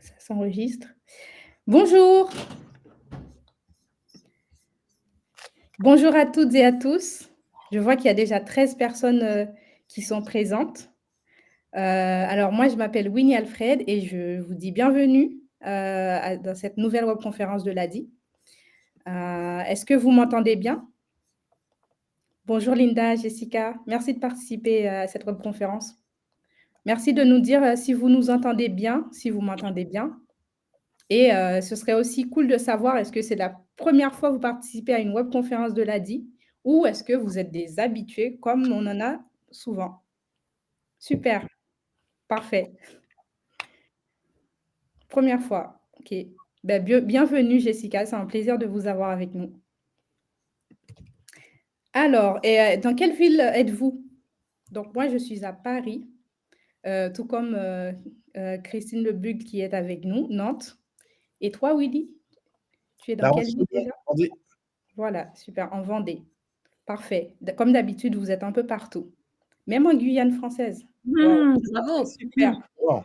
Ça s'enregistre. Bonjour, bonjour à toutes et à tous. Je vois qu'il y a déjà 13 personnes qui sont présentes. Alors moi, je m'appelle Winnie Alfred et je vous dis bienvenue dans cette nouvelle webconférence de l'ADI. Est-ce que vous m'entendez bien? Bonjour Linda, Jessica, merci de participer à cette webconférence. Merci de nous dire si vous nous entendez bien, si vous m'entendez bien. Et ce serait aussi cool de savoir, est-ce que c'est la première fois que vous participez à une webconférence de l'ADI ou est-ce que vous êtes des habitués comme on en a souvent? Super, parfait. Première fois, OK. Ben, bienvenue Jessica, c'est un plaisir de vous avoir avec nous. Alors, dans quelle ville êtes-vous? Donc moi, je suis à Paris, tout comme Christine Lebug qui est avec nous, Nantes. Et toi, Willy, tu es dans La quelle ville Roche-sur-Yon, déjà? Vendée. Voilà, super, en Vendée. Parfait. Comme d'habitude, vous êtes un peu partout, même en Guyane française. Waouh, Bravo. super. Wow.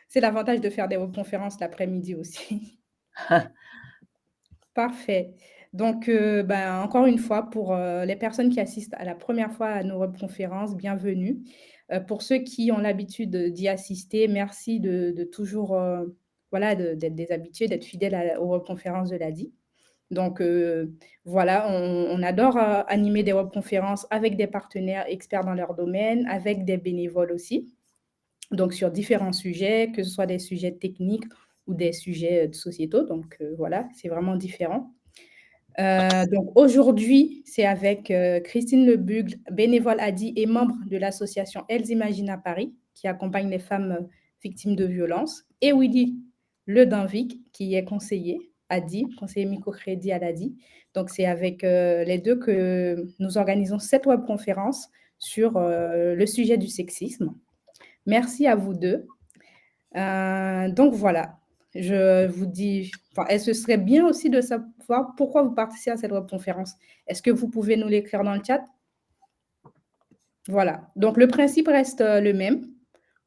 C'est l'avantage de faire des webconférences l'après-midi aussi. Parfait. Donc, encore une fois, pour les personnes qui assistent à la première fois à nos webconférences, bienvenue. Pour ceux qui ont l'habitude d'y assister, merci de toujours d'être des habitués, d'être fidèles aux webconférences de l'ADI. Donc, voilà, on adore animer des webconférences avec des partenaires experts dans leur domaine, avec des bénévoles aussi. Donc, sur différents sujets, que ce soit des sujets techniques ou des sujets sociétaux. Donc, voilà, c'est vraiment différent. Donc, aujourd'hui, c'est avec Christine Lebugle, bénévole ADI et membre de l'association Elles Imaginent à Paris, qui accompagne les femmes victimes de violences, et Willy Ledanvic, qui est conseiller ADI, conseiller microcrédit à l'ADI. Donc, c'est avec les deux que nous organisons cette webconférence sur le sujet du sexisme. Merci à vous deux. Donc voilà, je vous dis, ce serait bien aussi de savoir pourquoi vous participez à cette webconférence. Est-ce que vous pouvez nous l'écrire dans le chat? Voilà, donc le principe reste le même.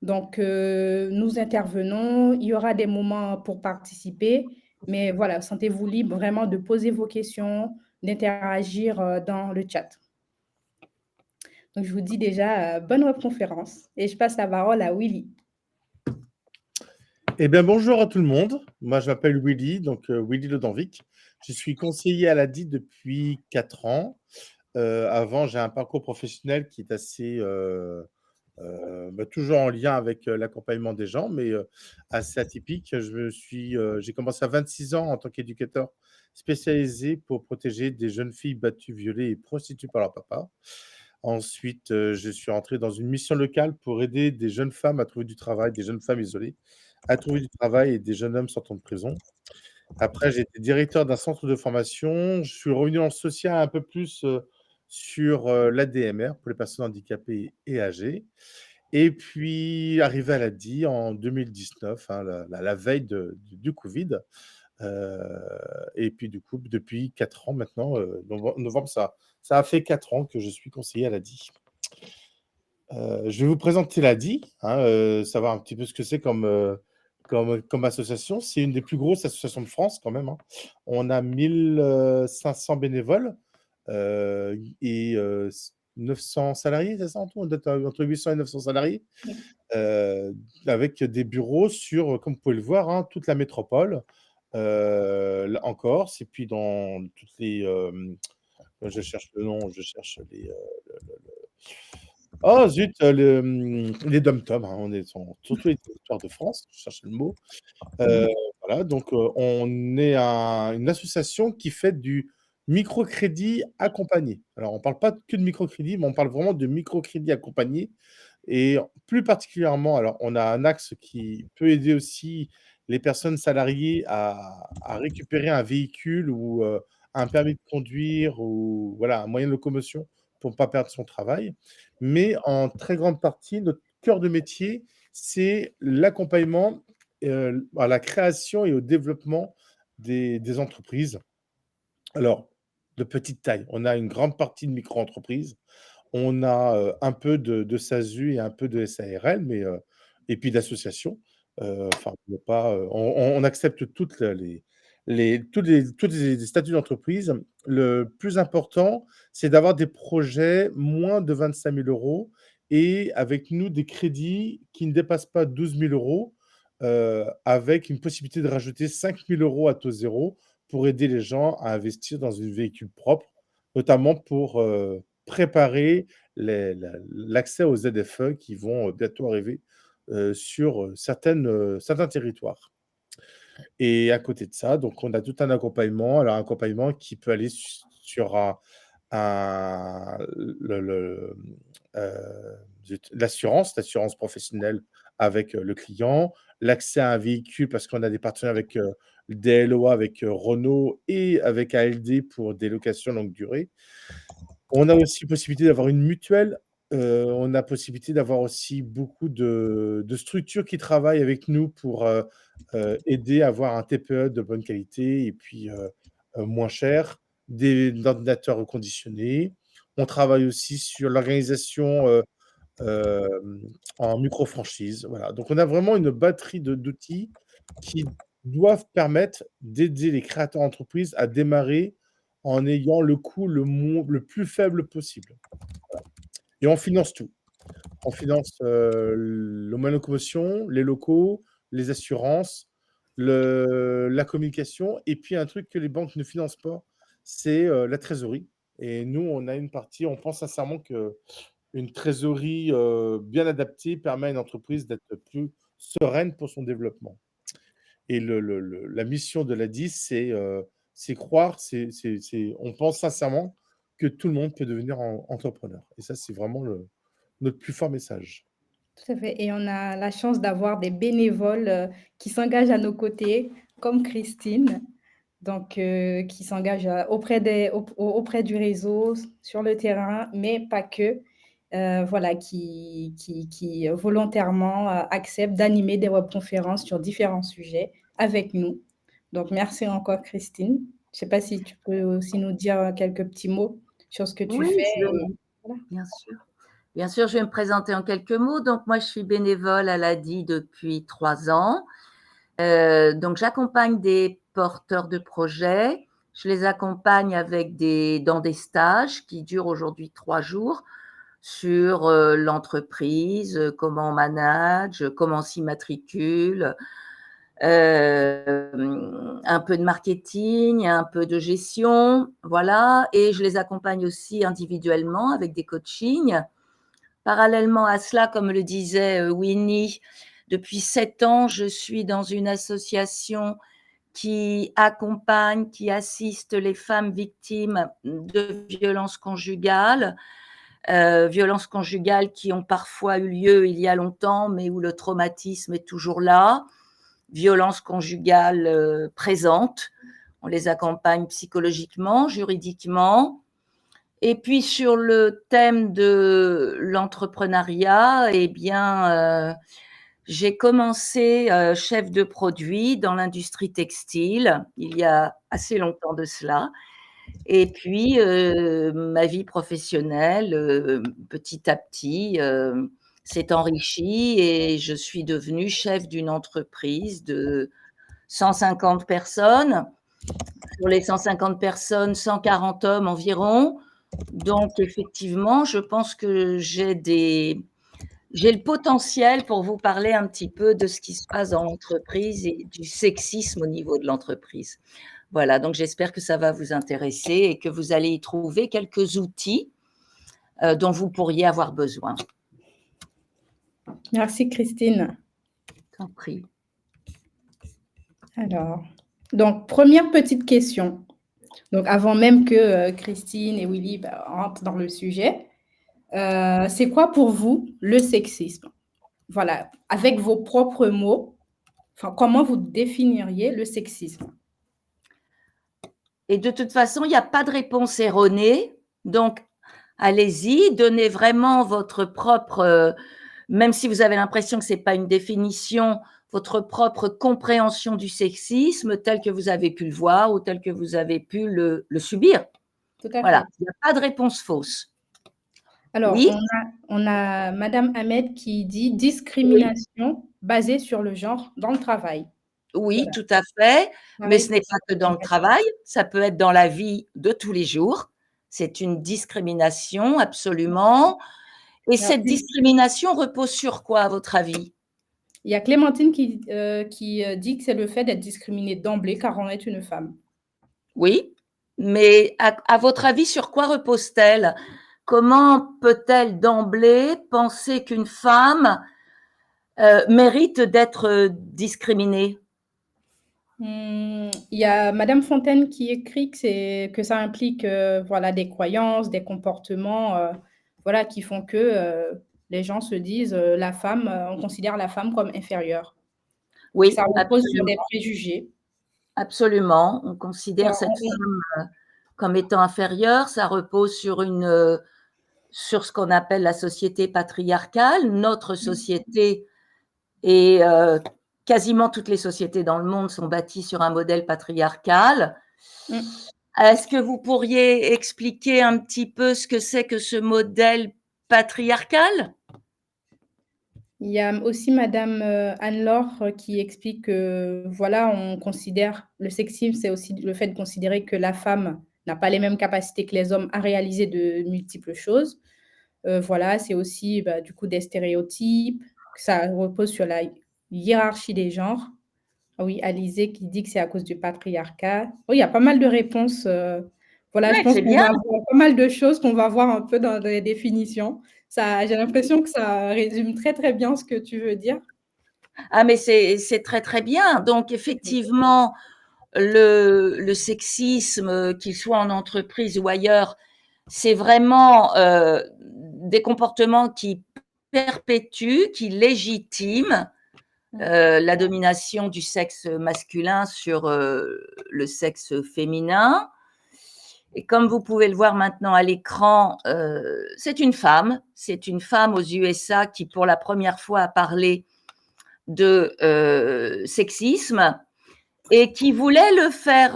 Donc, nous intervenons, il y aura des moments pour participer, mais voilà, sentez-vous libre vraiment de poser vos questions, d'interagir dans le chat. Donc, je vous dis déjà bonne webconférence et je passe la parole à Willy. Eh bien, bonjour à tout le monde. Moi, je m'appelle Willy, donc Willy Ledanvic. Je suis conseiller à l'ADI depuis 4 ans. Avant, j'ai un parcours professionnel qui est assez, toujours en lien avec l'accompagnement des gens, mais assez atypique. J'ai commencé à 26 ans en tant qu'éducateur spécialisé pour protéger des jeunes filles battues, violées et prostituées par leur papa. Ensuite, je suis rentré dans une mission locale pour aider des jeunes femmes à trouver du travail, des jeunes femmes isolées à trouver du travail et des jeunes hommes sortant de prison. Après, j'ai été directeur d'un centre de formation. Je suis revenu dans le social un peu plus sur l'ADMR pour les personnes handicapées et âgées. Et puis, arrivé à l'ADI en 2019, hein, la veille du Covid. Et puis, du coup, depuis 4 ans maintenant, novembre, ça a fait 4 ans que je suis conseiller à l'ADI. Je vais vous présenter l'ADI, savoir un petit peu ce que c'est comme association. C'est une des plus grosses associations de France quand même, hein. On a 1500 bénévoles et 900 salariés, c'est ça en tout? On doit être entre 800 et 900 salariés, avec des bureaux sur, comme vous pouvez le voir, hein, toute la métropole, en Corse et puis dans toutes les, je cherche le nom, je cherche les, oh zut, les DOM-TOM, hein, on est sur tous les territoires de France, je cherchais le mot. Voilà, donc on est une association qui fait du microcrédit accompagné. Alors on ne parle pas que de microcrédit, mais on parle vraiment de microcrédit accompagné et plus particulièrement, alors on a un axe qui peut aider aussi les personnes salariées à récupérer un véhicule ou un permis de conduire ou voilà, un moyen de locomotion pour ne pas perdre son travail. Mais en très grande partie, notre cœur de métier, c'est l'accompagnement à la création et au développement des entreprises. Alors, de petite taille, on a une grande partie de micro-entreprises, on a un peu de SASU et un peu de SARL, et puis d'associations. Enfin, on n'est pas, on accepte toutes les statuts d'entreprise. Le plus important, c'est d'avoir des projets moins de 25 000 € et avec nous, des crédits qui ne dépassent pas 12 000 €, avec une possibilité de rajouter 5 000 € à taux zéro pour aider les gens à investir dans un véhicule propre, notamment pour, préparer l'accès aux ZFE qui vont, bientôt arriver, sur, certains territoires. Et à côté de ça, donc on a tout un accompagnement. Alors un accompagnement qui peut aller sur un l'assurance professionnelle avec, le client, l'accès à un véhicule parce qu'on a des partenaires avec, des LOA avec, Renault et avec ALD pour des locations longue durée. On a aussi possibilité d'avoir une mutuelle, on a possibilité d'avoir aussi beaucoup de structures qui travaillent avec nous pour, aider à avoir un TPE de bonne qualité et puis, moins cher, des ordinateurs reconditionnés. On travaille aussi sur l'organisation, en micro-franchise, voilà. Donc on a vraiment une batterie d'outils qui doivent permettre d'aider les créateurs d'entreprises à démarrer en ayant le coût le plus faible possible et on finance tout. On finance, le moyen de locomotion, les locaux, les assurances, la communication et puis un truc que les banques ne financent pas, c'est, la trésorerie et nous, on a une partie on pense sincèrement qu'une trésorerie, bien adaptée permet à une entreprise d'être plus sereine pour son développement et la mission de l'ADIS, c'est croire, on pense sincèrement que tout le monde peut devenir entrepreneur et ça, c'est vraiment notre plus fort message. Tout à fait et on a la chance d'avoir des bénévoles, qui s'engagent à nos côtés, comme Christine, donc qui s'engage, auprès du réseau, sur le terrain, mais pas que. Voilà, qui volontairement, acceptent d'animer des webconférences sur différents sujets avec nous. Donc merci encore Christine. Je ne sais pas si tu peux aussi nous dire, quelques petits mots sur ce que tu Oui, fais je vais et voilà. bien sûr. Bien sûr, je vais me présenter en quelques mots. Donc moi, je suis bénévole à l'ADI depuis 3 ans. Donc j'accompagne des porteurs de projets. Je les accompagne dans des stages qui durent aujourd'hui 3 jours sur, l'entreprise, comment on manage, comment on s'immatricule, un peu de marketing, un peu de gestion, voilà et je les accompagne aussi individuellement avec des coachings. Parallèlement à cela, comme le disait, Winnie, depuis 7 ans, je suis dans une association qui accompagne, qui assiste les femmes victimes de violences conjugales qui ont parfois eu lieu il y a longtemps, mais où le traumatisme est toujours là, violences conjugales, présentes. On les accompagne psychologiquement, juridiquement et puis sur le thème de l'entrepreneuriat, eh bien, j'ai commencé, chef de produit dans l'industrie textile, il y a assez longtemps de cela et puis, ma vie professionnelle, petit à petit, s'est enrichie et je suis devenue chef d'une entreprise de 150 personnes. Sur les 150 personnes, 140 hommes environ. Donc effectivement, je pense que j'ai le potentiel pour vous parler un petit peu de ce qui se passe dans l'entreprise et du sexisme au niveau de l'entreprise. Voilà, donc j'espère que ça va vous intéresser et que vous allez y trouver quelques outils, dont vous pourriez avoir besoin. Merci Christine. Je t'en prie. Alors, donc première petite question. Donc avant même que, Christine et Willy, rentrent dans le sujet, c'est quoi pour vous le sexisme? Voilà, avec vos propres mots, enfin, comment vous définiriez le sexisme? Et de toute façon, il n'y a pas de réponse erronée, donc allez-y, donnez vraiment votre propre, même si vous avez l'impression que ce n'est pas une définition, votre propre compréhension du sexisme tel que vous avez pu le voir ou tel que vous avez pu le subir. Tout à Voilà, fait. il n'y a pas de réponse fausse. Alors, Oui? on a madame Ahmed qui dit: Oui. «Discrimination basé sur le genre dans le travail. Oui, Voilà. tout à fait, mais Pareil ce pour n'est pas que dans le discrimination. travail, ça peut être dans la vie de tous les jours. C'est une discrimination absolument, et Alors, cette discrimination repose sur quoi à votre avis? il y a Clémentine qui dit que c'est le fait d'être discriminée d'emblée car on est une femme. Oui, mais à votre avis, sur quoi repose-t-elle? Comment peut-elle d'emblée penser qu'une femme, mérite d'être, discriminée? Il y a madame Fontaine qui écrit que ça implique, voilà, des croyances, des comportements, voilà, qui font que, les gens se disent, la femme, on considère la femme comme inférieure. Oui, Ça repose sur des absolument, préjugés. absolument. On considère cette On femme comme étant inférieure. Ça repose sur sur ce qu'on appelle la société patriarcale. Notre société et quasiment toutes les sociétés dans le monde sont bâties sur un modèle patriarcal. mmh. Est-ce que vous pourriez expliquer un petit peu ce que c'est que ce modèle patriarcal? Il y a aussi madame, Anne-Laure, qui explique que, voilà, on considère le sexisme, c'est aussi le fait de considérer que la femme n'a pas les mêmes capacités que les hommes à réaliser de multiples choses. Voilà, c'est aussi, bah, du coup, des stéréotypes, que ça repose sur la hiérarchie des genres. Ah oui, Alizé qui dit que c'est à cause du patriarcat. Oui, il y a pas mal de réponses, voilà, je Ouais, pense c'est qu'on bien. va voir pas mal de choses qu'on va voir un peu dans les définitions. Ça j'ai l'impression que ça résume très, très bien ce que tu veux dire. Ah, mais c'est très, très bien. Donc effectivement, le sexisme, qu'il soit en entreprise ou ailleurs, c'est vraiment, des comportements qui perpétuent, qui légitiment, Mmh. la domination du sexe masculin sur, le sexe féminin. Et comme vous pouvez le voir maintenant à l'écran, c'est une femme aux USA qui, pour la première fois, a parlé de sexisme et qui voulait le faire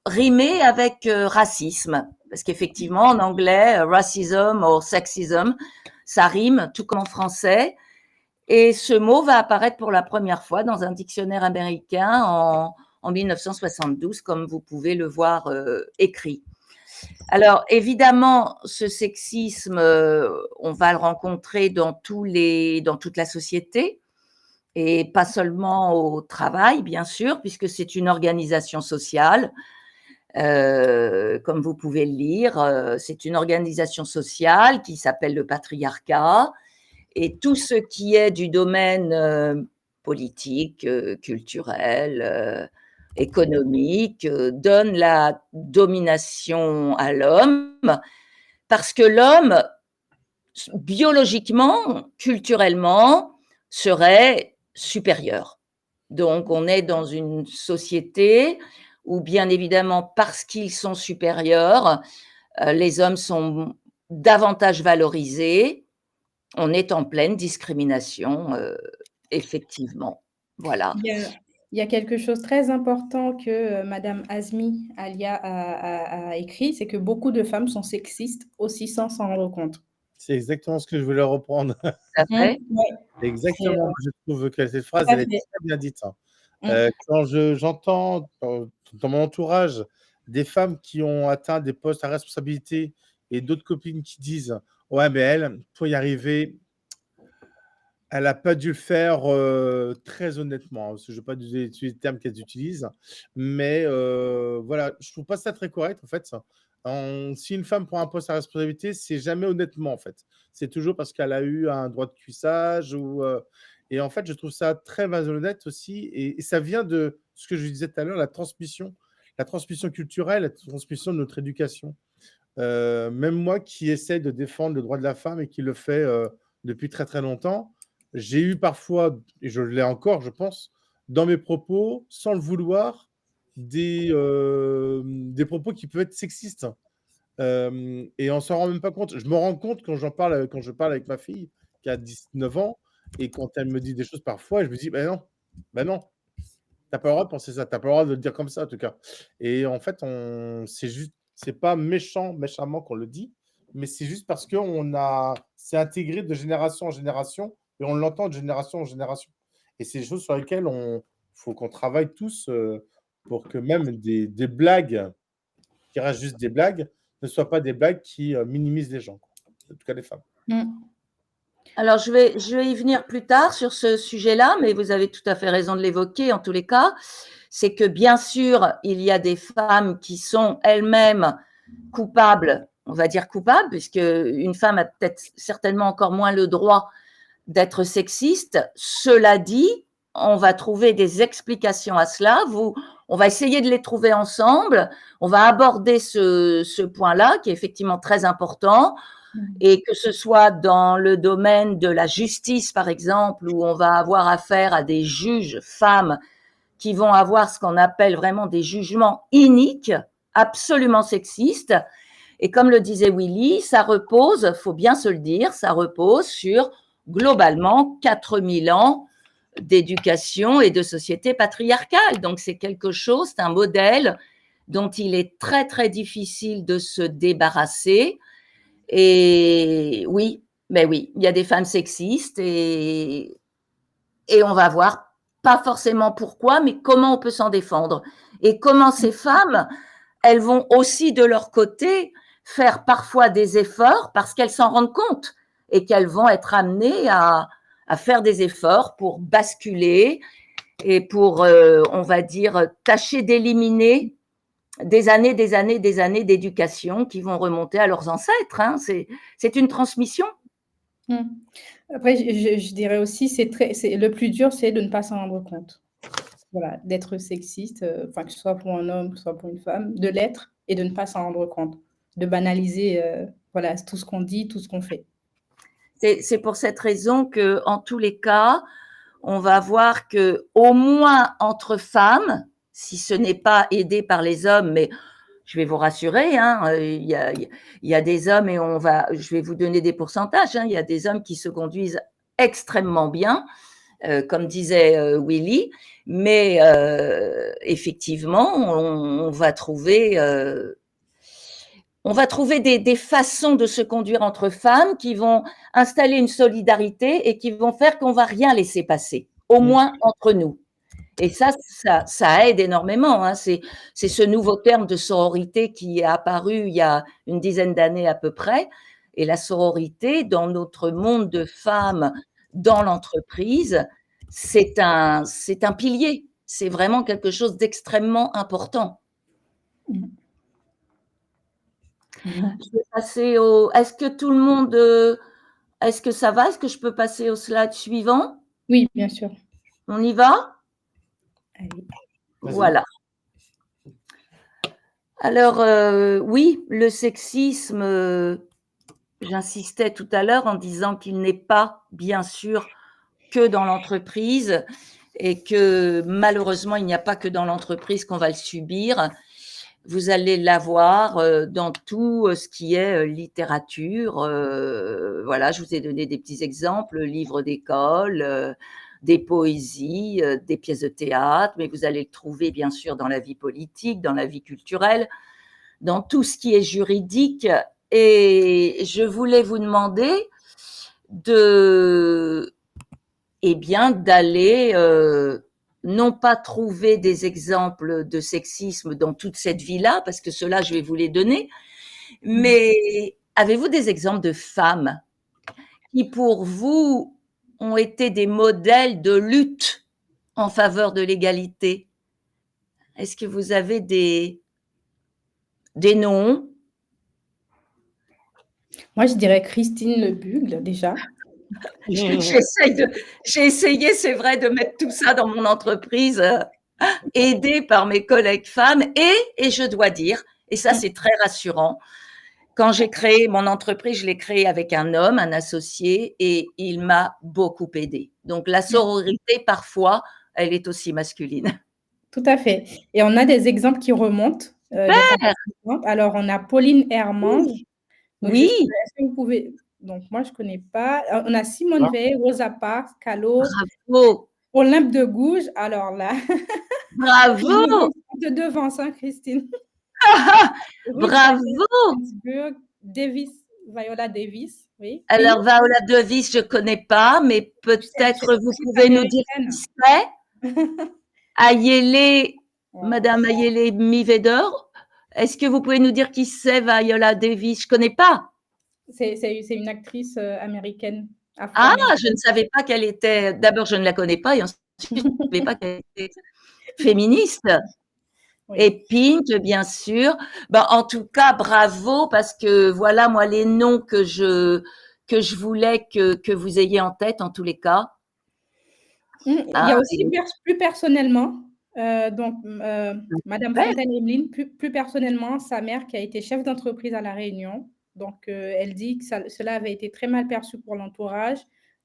rimer avec racisme. Parce qu'effectivement, en anglais, racism ou sexism, ça rime, tout comme en français. Et ce mot va apparaître pour la première fois dans un dictionnaire américain en 1972, comme vous pouvez le voir écrit. Alors, évidemment, ce sexisme, on va le rencontrer dans toute la société et pas seulement au travail, bien sûr, puisque c'est une organisation sociale. Comme vous pouvez le lire, c'est une organisation sociale qui s'appelle le patriarcat et tout ce qui est du domaine politique, culturel, économique, donne la domination à l'homme parce que l'homme, biologiquement, culturellement, serait supérieur. Donc, on est dans une société où, bien évidemment, parce qu'ils sont supérieurs, les hommes sont davantage valorisés. On est en pleine discrimination, effectivement. Voilà. Il y a quelque chose de très important que, madame Azmi Alia a écrit, c'est que beaucoup de femmes sont sexistes aussi sans s'en rendre compte. C'est exactement ce que je voulais reprendre. Tout à fait. Ouais, c'est, Exactement. Je trouve que cette tout phrase, à elle est fait. très bien dite, hein. Mmh. Quand j'entends dans mon entourage des femmes qui ont atteint des postes à responsabilité et d'autres copines qui disent: «Ouais, mais elle, pour y arriver, elle a pas dû le faire, très honnêtement», hein, parce que je ne veux pas utiliser le terme qu'elles utilisent, mais voilà, je trouve pas ça très correct, en fait. Si une femme prend un poste à responsabilité, c'est jamais honnêtement, en fait. C'est toujours parce qu'elle a eu un droit de cuissage ou et en fait, je trouve ça très malhonnête aussi et ça vient de ce que je disais tout à l'heure, la transmission culturelle, la transmission de notre éducation. Même moi qui essaie de défendre le droit de la femme et qui le fait, depuis très, très longtemps, j'ai eu parfois, et je l'ai encore, je pense, dans mes propos, sans le vouloir, des propos qui peuvent être sexistes. Et on s'en rend même pas compte. Je me rends compte quand je parle avec ma fille qui a 19 ans et quand elle me dit des choses parfois, je me dis: ben non, t'as pas le droit de penser ça, t'as pas le droit de le dire comme ça en tout cas». Et en fait, c'est pas méchamment qu'on le dit, mais c'est juste parce que c'est intégré de génération en génération et on l'entend de génération en génération. et c'est des choses sur lesquelles il faut qu'on travaille tous pour que même des blagues qui restent juste des blagues ne soient pas des blagues qui minimisent les gens, quoi. En tout cas les femmes. Alors, je vais y venir plus tard sur ce sujet-là, mais vous avez tout à fait raison de l'évoquer en tous les cas. C'est que bien sûr, il y a des femmes qui sont elles-mêmes coupables, on va dire coupables, puisque une femme a peut-être certainement encore moins le droit d'être sexiste. Cela dit, on va trouver des explications à cela. On va essayer de les trouver ensemble. On va aborder ce point-là qui est effectivement très important. Et que ce soit dans le domaine de la justice, par exemple, où on va avoir affaire à des juges femmes qui vont avoir ce qu'on appelle vraiment des jugements iniques, absolument sexistes. Et comme le disait Willy, ça repose, faut bien se le dire, ça repose sur globalement 4000 ans d'éducation et de société patriarcale. Donc c'est quelque chose, c'est un modèle dont il est très très difficile de se débarrasser. Et oui, il y a des femmes sexistes et on va voir pas forcément pourquoi, mais comment on peut s'en défendre et comment ces femmes, elles vont aussi de leur côté faire parfois des efforts parce qu'elles s'en rendent compte et qu'elles vont être amenées à faire des efforts pour basculer et pour, on va dire, tâcher d'éliminer des années d'éducation qui vont remonter à leurs ancêtres. Hein. C'est une transmission. Après, je dirais aussi, le plus dur, c'est de ne pas s'en rendre compte. Voilà, d'être sexiste, que ce soit pour un homme, que ce soit pour une femme, de l'être et de ne pas s'en rendre compte, de banaliser tout ce qu'on dit, tout ce qu'on fait. C'est pour cette raison que, en tous les cas, on va voir que, au moins entre femmes, si ce n'est pas aidé par les hommes, mais je vais vous rassurer, hein, il y a des hommes et je vais vous donner des pourcentages, hein, il y a des hommes qui se conduisent extrêmement bien, comme disait Willy, mais effectivement, on va trouver des façons de se conduire entre femmes qui vont installer une solidarité et qui vont faire qu'on va rien laisser passer, au moins entre nous. Et ça aide énormément. Hein. C'est ce nouveau terme de sororité qui est apparu il y a une dizaine d'années à peu près. Et la sororité, dans notre monde de femmes, dans l'entreprise, c'est un pilier. C'est vraiment quelque chose d'extrêmement important. Je vais passer Est-ce que tout le monde... Est-ce que ça va? Est-ce que je peux passer au slide suivant? Oui, bien sûr. On y va? Allez. Voilà. Alors, oui, le sexisme, j'insistais tout à l'heure en disant qu'il n'est pas, bien sûr, que dans l'entreprise et que malheureusement, il n'y a pas que dans l'entreprise qu'on va le subir. Vous allez l'avoir dans tout ce qui est littérature. Voilà, je vous ai donné des petits exemples, livres d'école, des poésies, des pièces de théâtre, mais vous allez le trouver bien sûr dans la vie politique, dans la vie culturelle, dans tout ce qui est juridique. Et je voulais vous demander d'aller non pas trouver des exemples de sexisme dans toute cette vie-là, parce que ceux-là, je vais vous les donner, mais avez-vous des exemples de femmes qui, pour vous, ont été des modèles de lutte en faveur de l'égalité? Est-ce que vous avez des noms? Moi, je dirais Christine Le Bugle, déjà. J'ai essayé, c'est vrai, de mettre tout ça dans mon entreprise, aidée par mes collègues femmes. Et je dois dire, et ça c'est très rassurant, quand j'ai créé mon entreprise, je l'ai créée avec un homme, un associé, et il m'a beaucoup aidée. Donc la sororité, parfois, elle est aussi masculine. Tout à fait. Et on a des exemples qui remontent. Alors, on a Pauline Hermange. Oui. Est-ce que vous pouvez... Donc, moi, je ne connais pas. On a Simone Veil, Rosa Parks, Callot, bravo. Olympe de Gouges. Alors là, bravo. De devance, hein, Christine. Bravo. Davis, Viola Davis. Oui, Alors, Viola Davis, je ne connais pas, mais peut-être vous pouvez nous dire qui c'est. Ayele, Wow. Madame Ayele Mivedor, est-ce que vous pouvez nous dire qui c'est Viola Davis? Je ne connais pas. C'est une actrice américaine, Ah, afro-américaine. je ne savais pas qu'elle était. D'abord, je ne la connais pas, et ensuite, je ne savais pas qu'elle était féministe. Oui. Et Pink, bien sûr. Ben, en tout cas, bravo, parce que voilà, moi, les noms que je voulais que vous ayez en tête, en tous les cas. Il y Ah, a aussi plus personnellement, Madame ouais. Fontaine-Emeline, plus personnellement, sa mère qui a été chef d'entreprise à La Réunion. Donc, elle dit que cela avait été très mal perçu pour l'entourage,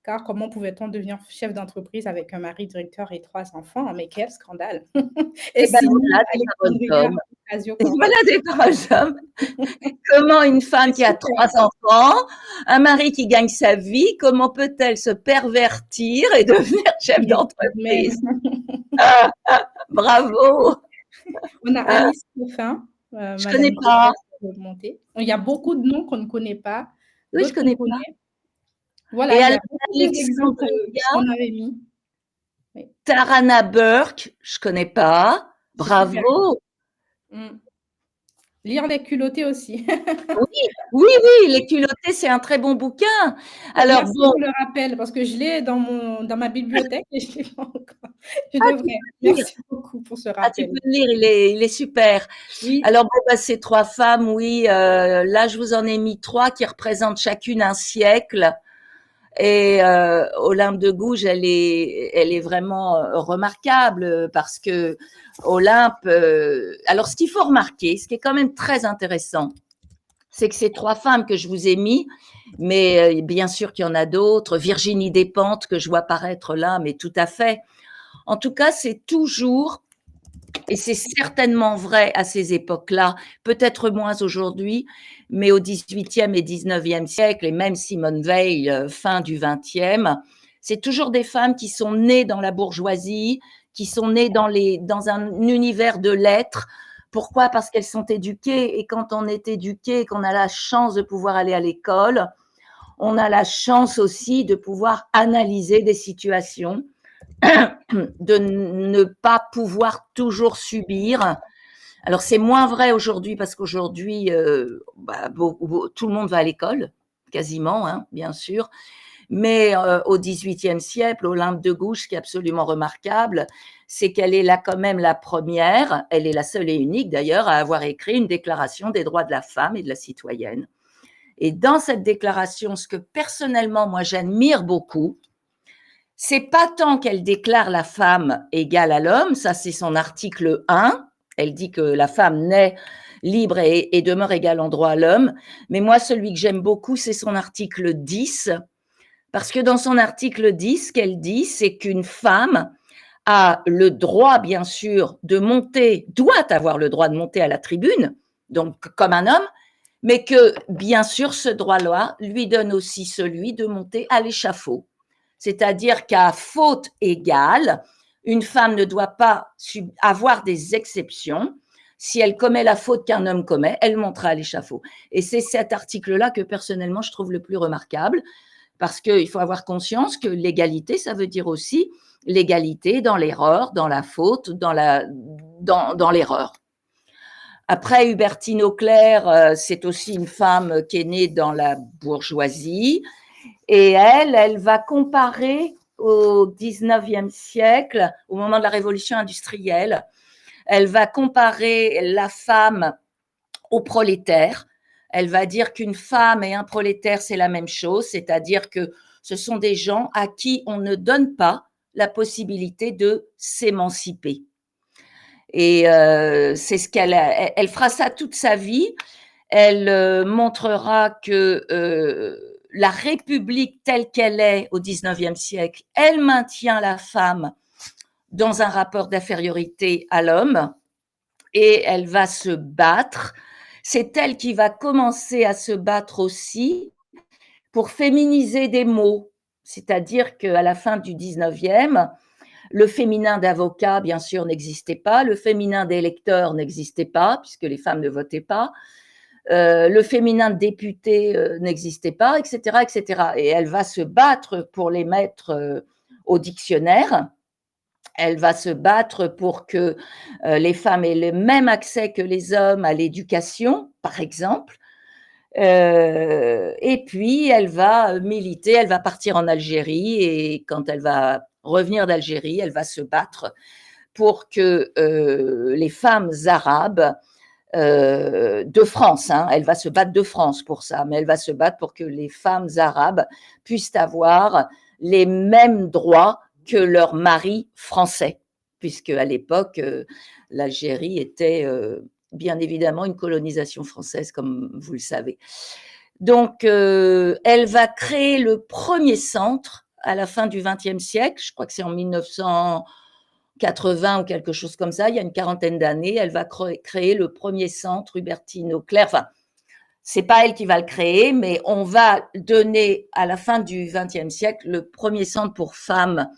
car comment pouvait-on devenir chef d'entreprise avec un mari directeur et 3 enfants? Mais quel scandale! Et Et ben sinon, voilà des paroles Alexandria d'homme. Ocasio-Cortez. Voilà des paroles d'homme. Comment une femme qui a Super. 3 enfants, un mari qui gagne sa vie, comment peut-elle se pervertir et devenir chef Mais d'entreprise? même. Bravo! On a Alice Coffin, Je madame connais pas. Montée. Il y a beaucoup de noms qu'on ne connaît pas, Oui, je d'autres qu'on connais pas. connaît. Voilà, Et il y alors, a beaucoup d'exemples Alexandria, qu'on avait mis. Oui, Tarana Burke, je connais pas. c'est super. Bravo! Lire les culottés aussi. Oui, oui, oui, Les culottés, c'est un très bon bouquin. Alors Merci bon, pour le rappel parce que je l'ai dans ma bibliothèque et je l'ai pas encore. Je tu devrais. peux le lire. Merci beaucoup pour ce Ah, tu rappel. peux le lire, il est super. Oui, Alors bon, bah, ces 3 femmes, oui, là je vous en ai mis 3 qui représentent chacune un siècle. Et Olympe de Gouges, elle est vraiment remarquable parce que Olympe. Alors, ce qu'il faut remarquer, ce qui est quand même très intéressant, c'est que ces 3 femmes que je vous ai mis, mais bien sûr qu'il y en a d'autres, Virginie Despentes que je vois apparaître là, mais tout à fait. En tout cas, c'est toujours, et c'est certainement vrai à ces époques-là, peut-être moins aujourd'hui, mais au XVIIIe et XIXe siècle, et même Simone Veil, fin du XXe, c'est toujours des femmes qui sont nées dans la bourgeoisie, qui sont nées dans un univers de lettres. Pourquoi? Parce qu'elles sont éduquées, et quand on est éduqué, qu'on a la chance de pouvoir aller à l'école, on a la chance aussi de pouvoir analyser des situations, de ne pas pouvoir toujours subir. Alors, c'est moins vrai aujourd'hui parce qu'aujourd'hui, tout le monde va à l'école, quasiment, hein, bien sûr. Mais au XVIIIe siècle, Olympe de Gouges, ce qui est absolument remarquable, c'est qu'elle est là quand même la première, elle est la seule et unique d'ailleurs à avoir écrit une déclaration des droits de la femme et de la citoyenne. Et dans cette déclaration, ce que personnellement, moi, j'admire beaucoup, c'est pas tant qu'elle déclare la femme égale à l'homme, ça c'est son article 1, elle dit que la femme naît libre et demeure égale en droit à l'homme, mais moi celui que j'aime beaucoup c'est son article 10, parce que dans son article 10, ce qu'elle dit, c'est qu'une femme a le droit, bien sûr, de monter, doit avoir le droit de monter à la tribune, donc comme un homme, mais que, bien sûr, ce droit-là lui donne aussi celui de monter à l'échafaud. C'est-à-dire qu'à faute égale, une femme ne doit pas avoir des exceptions. Si elle commet la faute qu'un homme commet, elle montera à l'échafaud. Et c'est cet article-là que personnellement je trouve le plus remarquable, parce qu'il faut avoir conscience que l'égalité, ça veut dire aussi l'égalité dans l'erreur, dans la faute, dans l'erreur. Après, Hubertine Auclair, c'est aussi une femme qui est née dans la bourgeoisie, et elle va comparer au 19e siècle, au moment de la révolution industrielle, elle va comparer la femme au prolétaire. Elle va dire qu'une femme et un prolétaire, c'est la même chose, c'est-à-dire que ce sont des gens à qui on ne donne pas la possibilité de s'émanciper. Et c'est ce elle fera ça toute sa vie. Elle montrera que la République telle qu'elle est au XIXe siècle, elle maintient la femme dans un rapport d'infériorité à l'homme et elle va se battre. C'est elle qui va commencer à se battre aussi pour féminiser des mots. C'est-à-dire qu'à la fin du XIXe, le féminin d'avocat, bien sûr, n'existait pas. Le féminin d'électeur n'existait pas, puisque les femmes ne votaient pas. le féminin de député n'existait pas, etc., etc. Et elle va se battre pour les mettre au dictionnaire. Elle va se battre pour que les femmes aient le même accès que les hommes à l'éducation, par exemple. Et puis, elle va militer, elle va partir en Algérie et quand elle va revenir d'Algérie, elle va se battre pour que les femmes arabes de France, hein, elle va se battre de France pour ça, mais elle va se battre pour que les femmes arabes puissent avoir les mêmes droits que leurs maris français, puisque à l'époque, l'Algérie était bien évidemment une colonisation française, comme vous le savez. Donc, elle va créer le premier centre à la fin du XXe siècle, je crois que c'est en 1980 ou quelque chose comme ça, il y a une quarantaine d'années, elle va créer le premier centre Hubertine Auclert. Enfin, c'est pas elle qui va le créer, mais on va donner à la fin du XXe siècle le premier centre pour femmes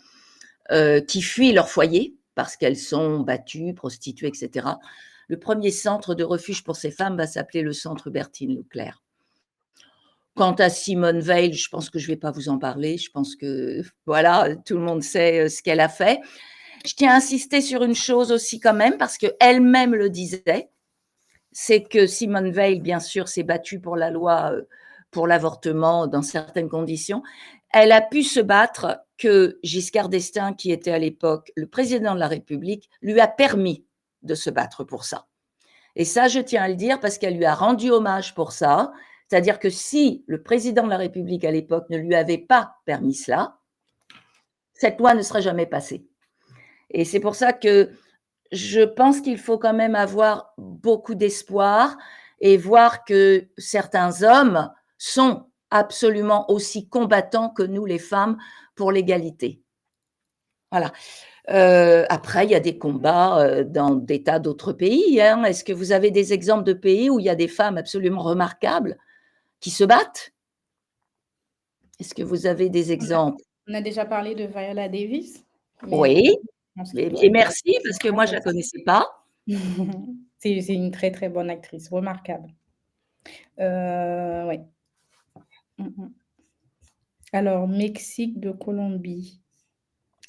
qui fuient leur foyer parce qu'elles sont battues, prostituées, etc. Le premier centre de refuge pour ces femmes va s'appeler le centre Hubertine Leclerc. Quant à Simone Veil, je pense que je ne vais pas vous en parler. Je pense que voilà, tout le monde sait ce qu'elle a fait. Je tiens à insister sur une chose aussi quand même, parce qu'elle-même le disait, c'est que Simone Veil, bien sûr, s'est battue pour la loi pour l'avortement dans certaines conditions. Elle a pu se battre que Giscard d'Estaing, qui était à l'époque le président de la République, lui a permis de se battre pour ça. Et ça, je tiens à le dire parce qu'elle lui a rendu hommage pour ça. C'est-à-dire que si le président de la République à l'époque ne lui avait pas permis cela, cette loi ne serait jamais passée. Et c'est pour ça que je pense qu'il faut quand même avoir beaucoup d'espoir et voir que certains hommes sont absolument aussi combattants que nous, les femmes, pour l'égalité. Voilà. Après, il y a des combats dans des tas d'autres pays. Hein. Est-ce que vous avez des exemples de pays où il y a des femmes absolument remarquables qui se battent? Est-ce que vous avez des exemples? On a déjà parlé de Viola Davis. Oui, et merci parce que moi, je ne la connaissais pas. C'est une très, très bonne actrice, remarquable. Ouais. Alors, Mexique de Colombie.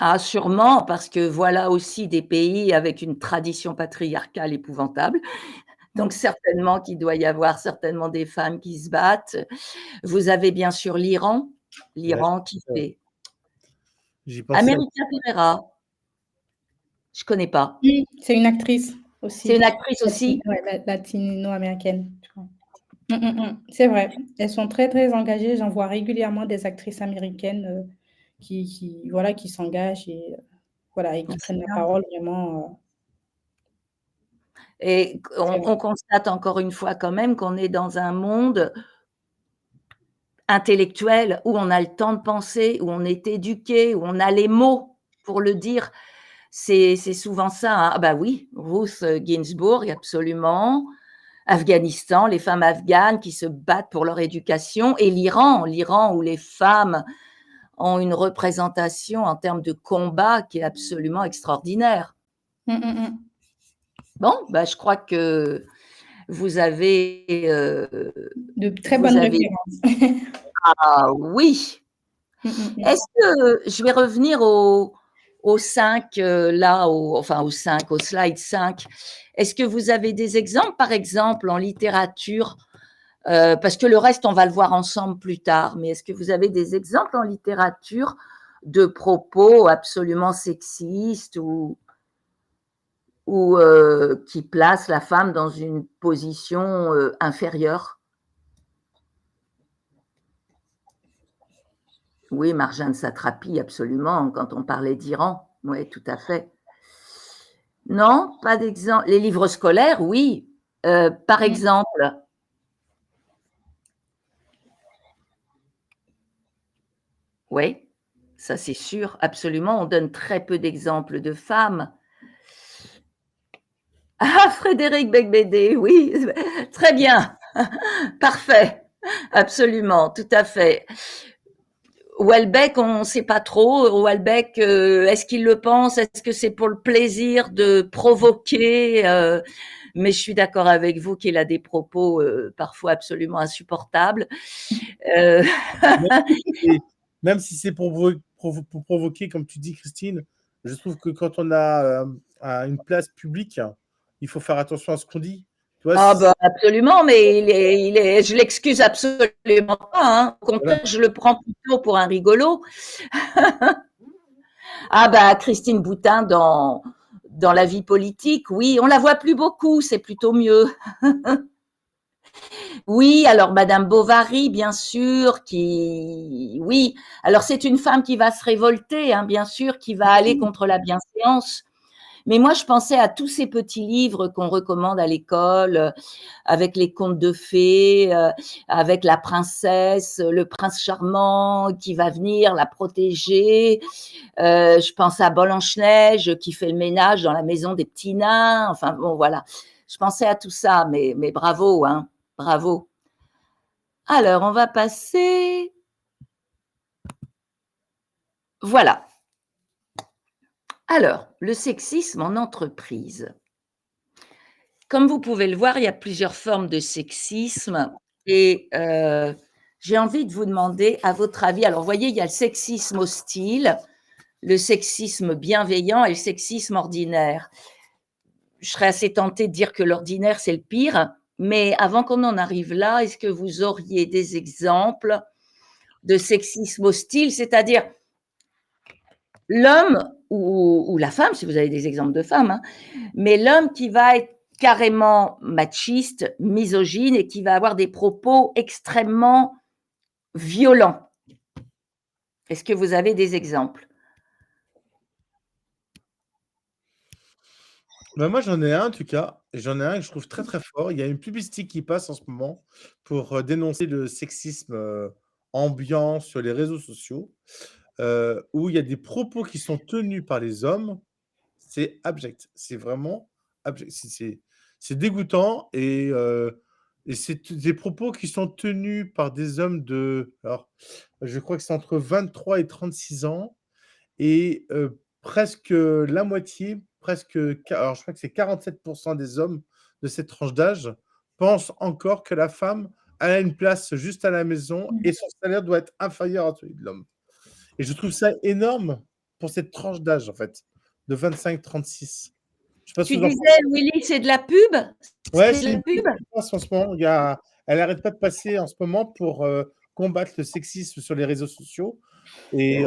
Ah, sûrement, parce que voilà aussi des pays avec une tradition patriarcale épouvantable. Donc, certainement qu'il doit y avoir certainement des femmes qui se battent. Vous avez bien sûr l'Iran. L'Iran qui fait. América Ferrera. Je ne connais pas. Oui, c'est une actrice aussi. C'est une actrice aussi? Oui, latino-américaine, je crois. C'est vrai. Elles sont très, très engagées. J'en vois régulièrement des actrices américaines qui s'engagent et qui prennent la parole vraiment. Et on constate encore une fois quand même qu'on est dans un monde intellectuel où on a le temps de penser, où on est éduqué, où on a les mots pour le dire. C'est souvent ça. Hein. Ah bah oui, Ruth Ginsburg, absolument. Afghanistan, les femmes afghanes qui se battent pour leur éducation. Et l'Iran où les femmes ont une représentation en termes de combat qui est absolument extraordinaire. Bon, bah, je crois que vous avez de très bonnes références. Ah oui. Est-ce que je vais revenir au 5 au slide 5. Est-ce que vous avez des exemples, par exemple, en littérature, parce que le reste, on va le voir ensemble plus tard, mais est-ce que vous avez des exemples en littérature de propos absolument sexistes ou qui placent la femme dans une position inférieure? Oui, Marjane Satrapi, absolument, quand on parlait d'Iran. Oui, tout à fait. Non, pas d'exemple. Les livres scolaires, oui. Par exemple. Oui, ça c'est sûr, absolument. On donne très peu d'exemples de femmes. Ah, Frédéric Beigbeder, oui, très bien. Parfait, absolument, tout à fait. Houellebecq, on ne sait pas trop. Houellebecq, est-ce qu'il le pense? Est-ce que c'est pour le plaisir de provoquer? Mais je suis d'accord avec vous qu'il a des propos parfois absolument insupportables. Euh, Et même si c'est pour provoquer, comme tu dis, Christine, je trouve que quand on a une place publique, il faut faire attention à ce qu'on dit. Tu vois, Ah bah absolument, mais je l'excuse absolument pas. Hein. Au contraire, voilà. je le prends plutôt pour un rigolo. Ah bah Christine Boutin dans la vie politique, oui, on la voit plus beaucoup, c'est plutôt mieux. Oui, alors Madame Bovary, bien sûr, oui, alors c'est une femme qui va se révolter, hein, bien sûr, qui va aller contre la bienséance. Mais moi, je pensais à tous ces petits livres qu'on recommande à l'école, avec les contes de fées, avec la princesse, le prince charmant qui va venir la protéger. Je pense à Blanche-Neige qui fait le ménage dans la maison des petits nains. Enfin bon, voilà. Je pensais à tout ça, mais bravo, hein, bravo. Alors, on va passer. Voilà. Alors, le sexisme en entreprise. Comme vous pouvez le voir, il y a plusieurs formes de sexisme et j'ai envie de vous demander, à votre avis, alors vous voyez, il y a le sexisme hostile, le sexisme bienveillant et le sexisme ordinaire. Je serais assez tentée de dire que l'ordinaire, c'est le pire, mais avant qu'on en arrive là, est-ce que vous auriez des exemples de sexisme hostile, c'est-à-dire l'homme ou la femme, si vous avez des exemples de femmes, hein, mais l'homme qui va être carrément machiste, misogyne et qui va avoir des propos extrêmement violents. Est-ce que vous avez des exemples? Ben moi, j'en ai un en tout cas, et j'en ai un que je trouve très très fort. Il y a une publicité qui passe en ce moment pour dénoncer le sexisme ambiant sur les réseaux sociaux, où il y a des propos qui sont tenus par les hommes. C'est abject, c'est vraiment abject. C'est dégoûtant et c'est des propos qui sont tenus par des hommes alors, je crois que c'est entre 23 et 36 ans et presque la moitié, alors je crois que c'est 47 des hommes de cette tranche d'âge pensent encore que la femme a une place juste à la maison et son salaire doit être inférieur à celui de l'homme. Et je trouve ça énorme pour cette tranche d'âge, en fait, de 25-36. Je sais pas ce Tu que vous en disais, pensez. Willy, c'est de la pub? Ouais, C'est de c'est la une pub pub? qui passe en ce moment. Elle n'arrête pas de passer en ce moment pour combattre le sexisme sur les réseaux sociaux. Et,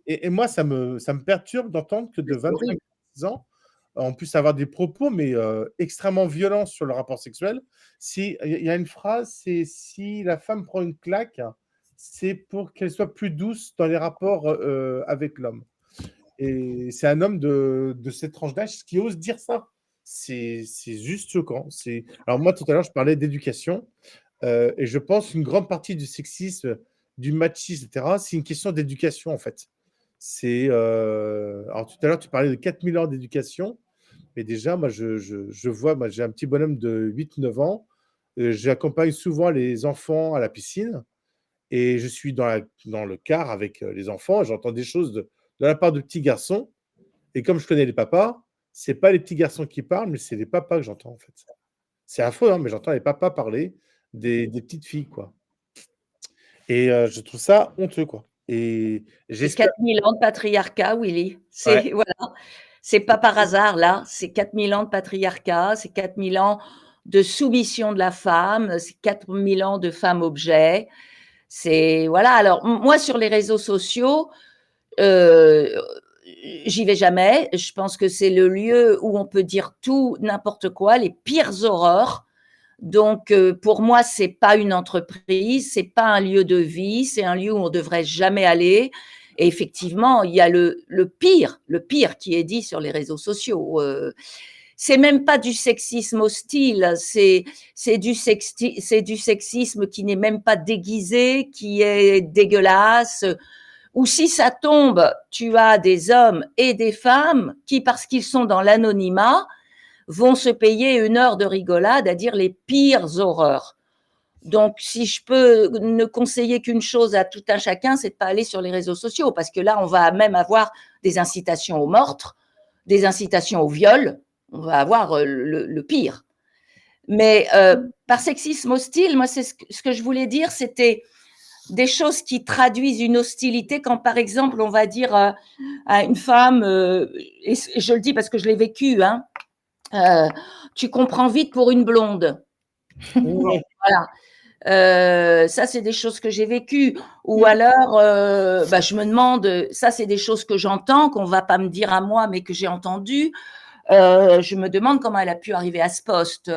et moi, ça me perturbe d'entendre que de C'est horrible. 25-36 ans, on puisse avoir des propos, mais extrêmement violents sur le rapport sexuel. Il y a une phrase, c'est si la femme prend une claque, c'est pour qu'elle soit plus douce dans les rapports avec l'homme. Et c'est un homme de cette tranche d'âge qui ose dire ça. C'est juste choquant. Alors moi, tout à l'heure, je parlais d'éducation. Et je pense qu'une grande partie du sexisme, du machisme, etc., c'est une question d'éducation, en fait. Alors tout à l'heure, tu parlais de 4000 ans d'éducation. Mais déjà, moi, je vois, moi, j'ai un petit bonhomme de 8-9 ans. J'accompagne souvent les enfants à la piscine. Et je suis dans le car avec les enfants. Et j'entends des choses de la part de petits garçons. Et comme je connais les papas, c'est pas les petits garçons qui parlent, mais c'est les papas que j'entends, en fait. C'est affreux, hein, mais j'entends les papas parler des petites filles, quoi. Et je trouve ça honteux, quoi. Et C'est j'espère. 4000 ans de patriarcat, Willy. Ouais. Voilà. C'est pas par hasard, là. C'est 4000 ans de patriarcat, c'est 4000 ans de soumission de la femme, c'est 4000 ans de femme objet. Voilà. Alors, moi, sur les réseaux sociaux, j'y vais jamais. Je pense que c'est le lieu où on peut dire tout, n'importe quoi, les pires horreurs. Donc, pour moi, c'est pas une entreprise, c'est pas un lieu de vie, c'est un lieu où on devrait jamais aller. Et effectivement, il y a le pire qui est dit sur les réseaux sociaux. C'est même pas du sexisme hostile, c'est du sexisme qui n'est même pas déguisé, qui est dégueulasse. Ou si ça tombe, tu as des hommes et des femmes qui, parce qu'ils sont dans l'anonymat, vont se payer une heure de rigolade à dire les pires horreurs. Donc, si je peux ne conseiller qu'une chose à tout un chacun, c'est de pas aller sur les réseaux sociaux, parce que là, on va même avoir des incitations au meurtre, des incitations au viol. On va avoir le pire. Mais par sexisme hostile, moi, c'est ce que je voulais dire, c'était des choses qui traduisent une hostilité quand, par exemple, on va dire à une femme, et je le dis parce que je l'ai vécu, hein, tu comprends vite pour une blonde. Voilà. Ça, c'est des choses que j'ai vécues. Ou alors, je me demande, ça, c'est des choses que j'entends, qu'on va pas me dire à moi, mais que j'ai entendues. Je me demande comment elle a pu arriver à ce poste.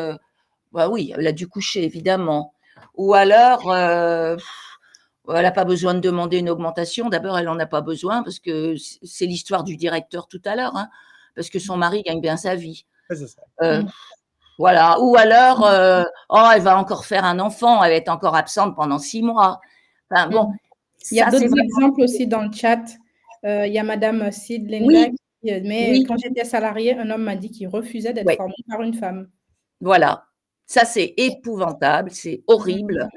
Oui, elle a dû coucher, évidemment. Ou alors, elle n'a pas besoin de demander une augmentation. D'abord, elle n'en a pas besoin parce que c'est l'histoire du directeur tout à l'heure, hein, parce que son mari gagne bien sa vie. C'est ça. Voilà. Ou alors, elle va encore faire un enfant, elle va être encore absente pendant 6 mois. Enfin, bon, il y a d'autres exemples aussi dans le chat. Il y a Madame Sid Linda mais quand j'étais salariée, un homme m'a dit qu'il refusait d'être formé par une femme. Voilà. Ça, c'est épouvantable, c'est horrible.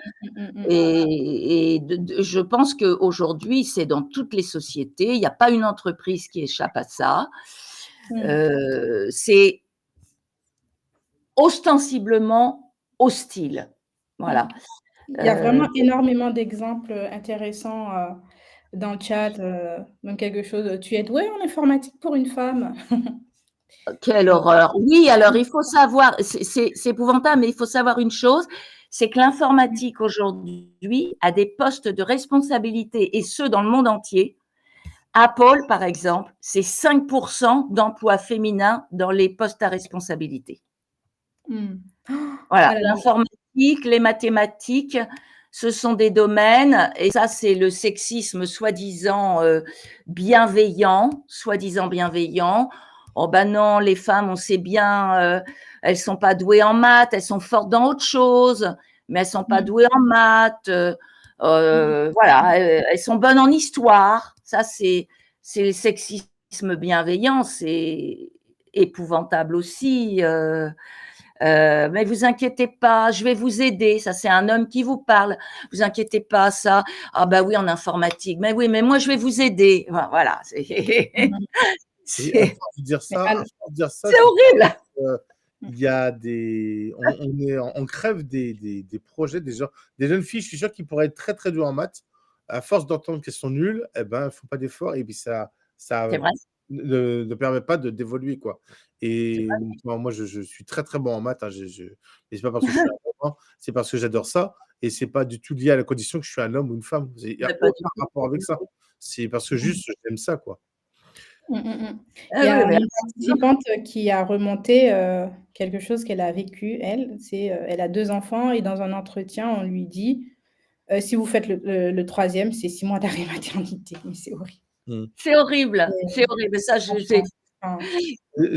Et je pense qu'aujourd'hui, c'est dans toutes les sociétés. Il n'y a pas une entreprise qui échappe à ça. C'est ostensiblement hostile. Voilà. Il y a vraiment énormément d'exemples intéressants dans le chat. Même quelque chose, tu es douée en informatique pour une femme. Quelle horreur. Oui, alors il faut savoir, c'est épouvantable, mais il faut savoir une chose, c'est que l'informatique aujourd'hui a des postes de responsabilité, et ce, dans le monde entier. Apple, par exemple, c'est 5% d'emplois féminins dans les postes à responsabilité. Voilà, l'informatique, les mathématiques, ce sont des domaines, et ça, c'est le sexisme soi-disant bienveillant, Oh ben non, les femmes, on sait bien, elles sont pas douées en maths, elles sont fortes dans autre chose, mais elles sont pas douées en maths. Voilà, elles sont bonnes en histoire. Ça, c'est le sexisme bienveillant, c'est épouvantable aussi. Mais vous inquiétez pas, je vais vous aider. Ça, c'est un homme qui vous parle. Vous inquiétez pas, ça. Ah bah oui, en informatique. Mais oui, mais moi, je vais vous aider. Voilà. C'est dire ça, c'est horrible. Il y a on crève des projets, des jeunes filles, je suis sûr, qui pourraient être très très douées en maths. À force d'entendre qu'elles sont nulles, eh ben, elles font pas d'efforts, et puis ça ne permet pas d'évoluer, quoi. Et moi, je suis très très bon en maths, hein, et c'est pas parce que je suis un homme, c'est parce que j'adore ça, et c'est pas du tout lié à la condition que je suis un homme ou une femme. Il n'y a aucun rapport avec ça. C'est parce que juste j'aime ça, quoi. Il y a une participante qui a remonté quelque chose qu'elle a vécu, elle. Elle a 2 enfants, et dans un entretien, on lui dit si vous faites le 3e, c'est 6 mois d'arrêt maternité. Mais c'est horrible. C'est horrible, c'est horrible. Ça,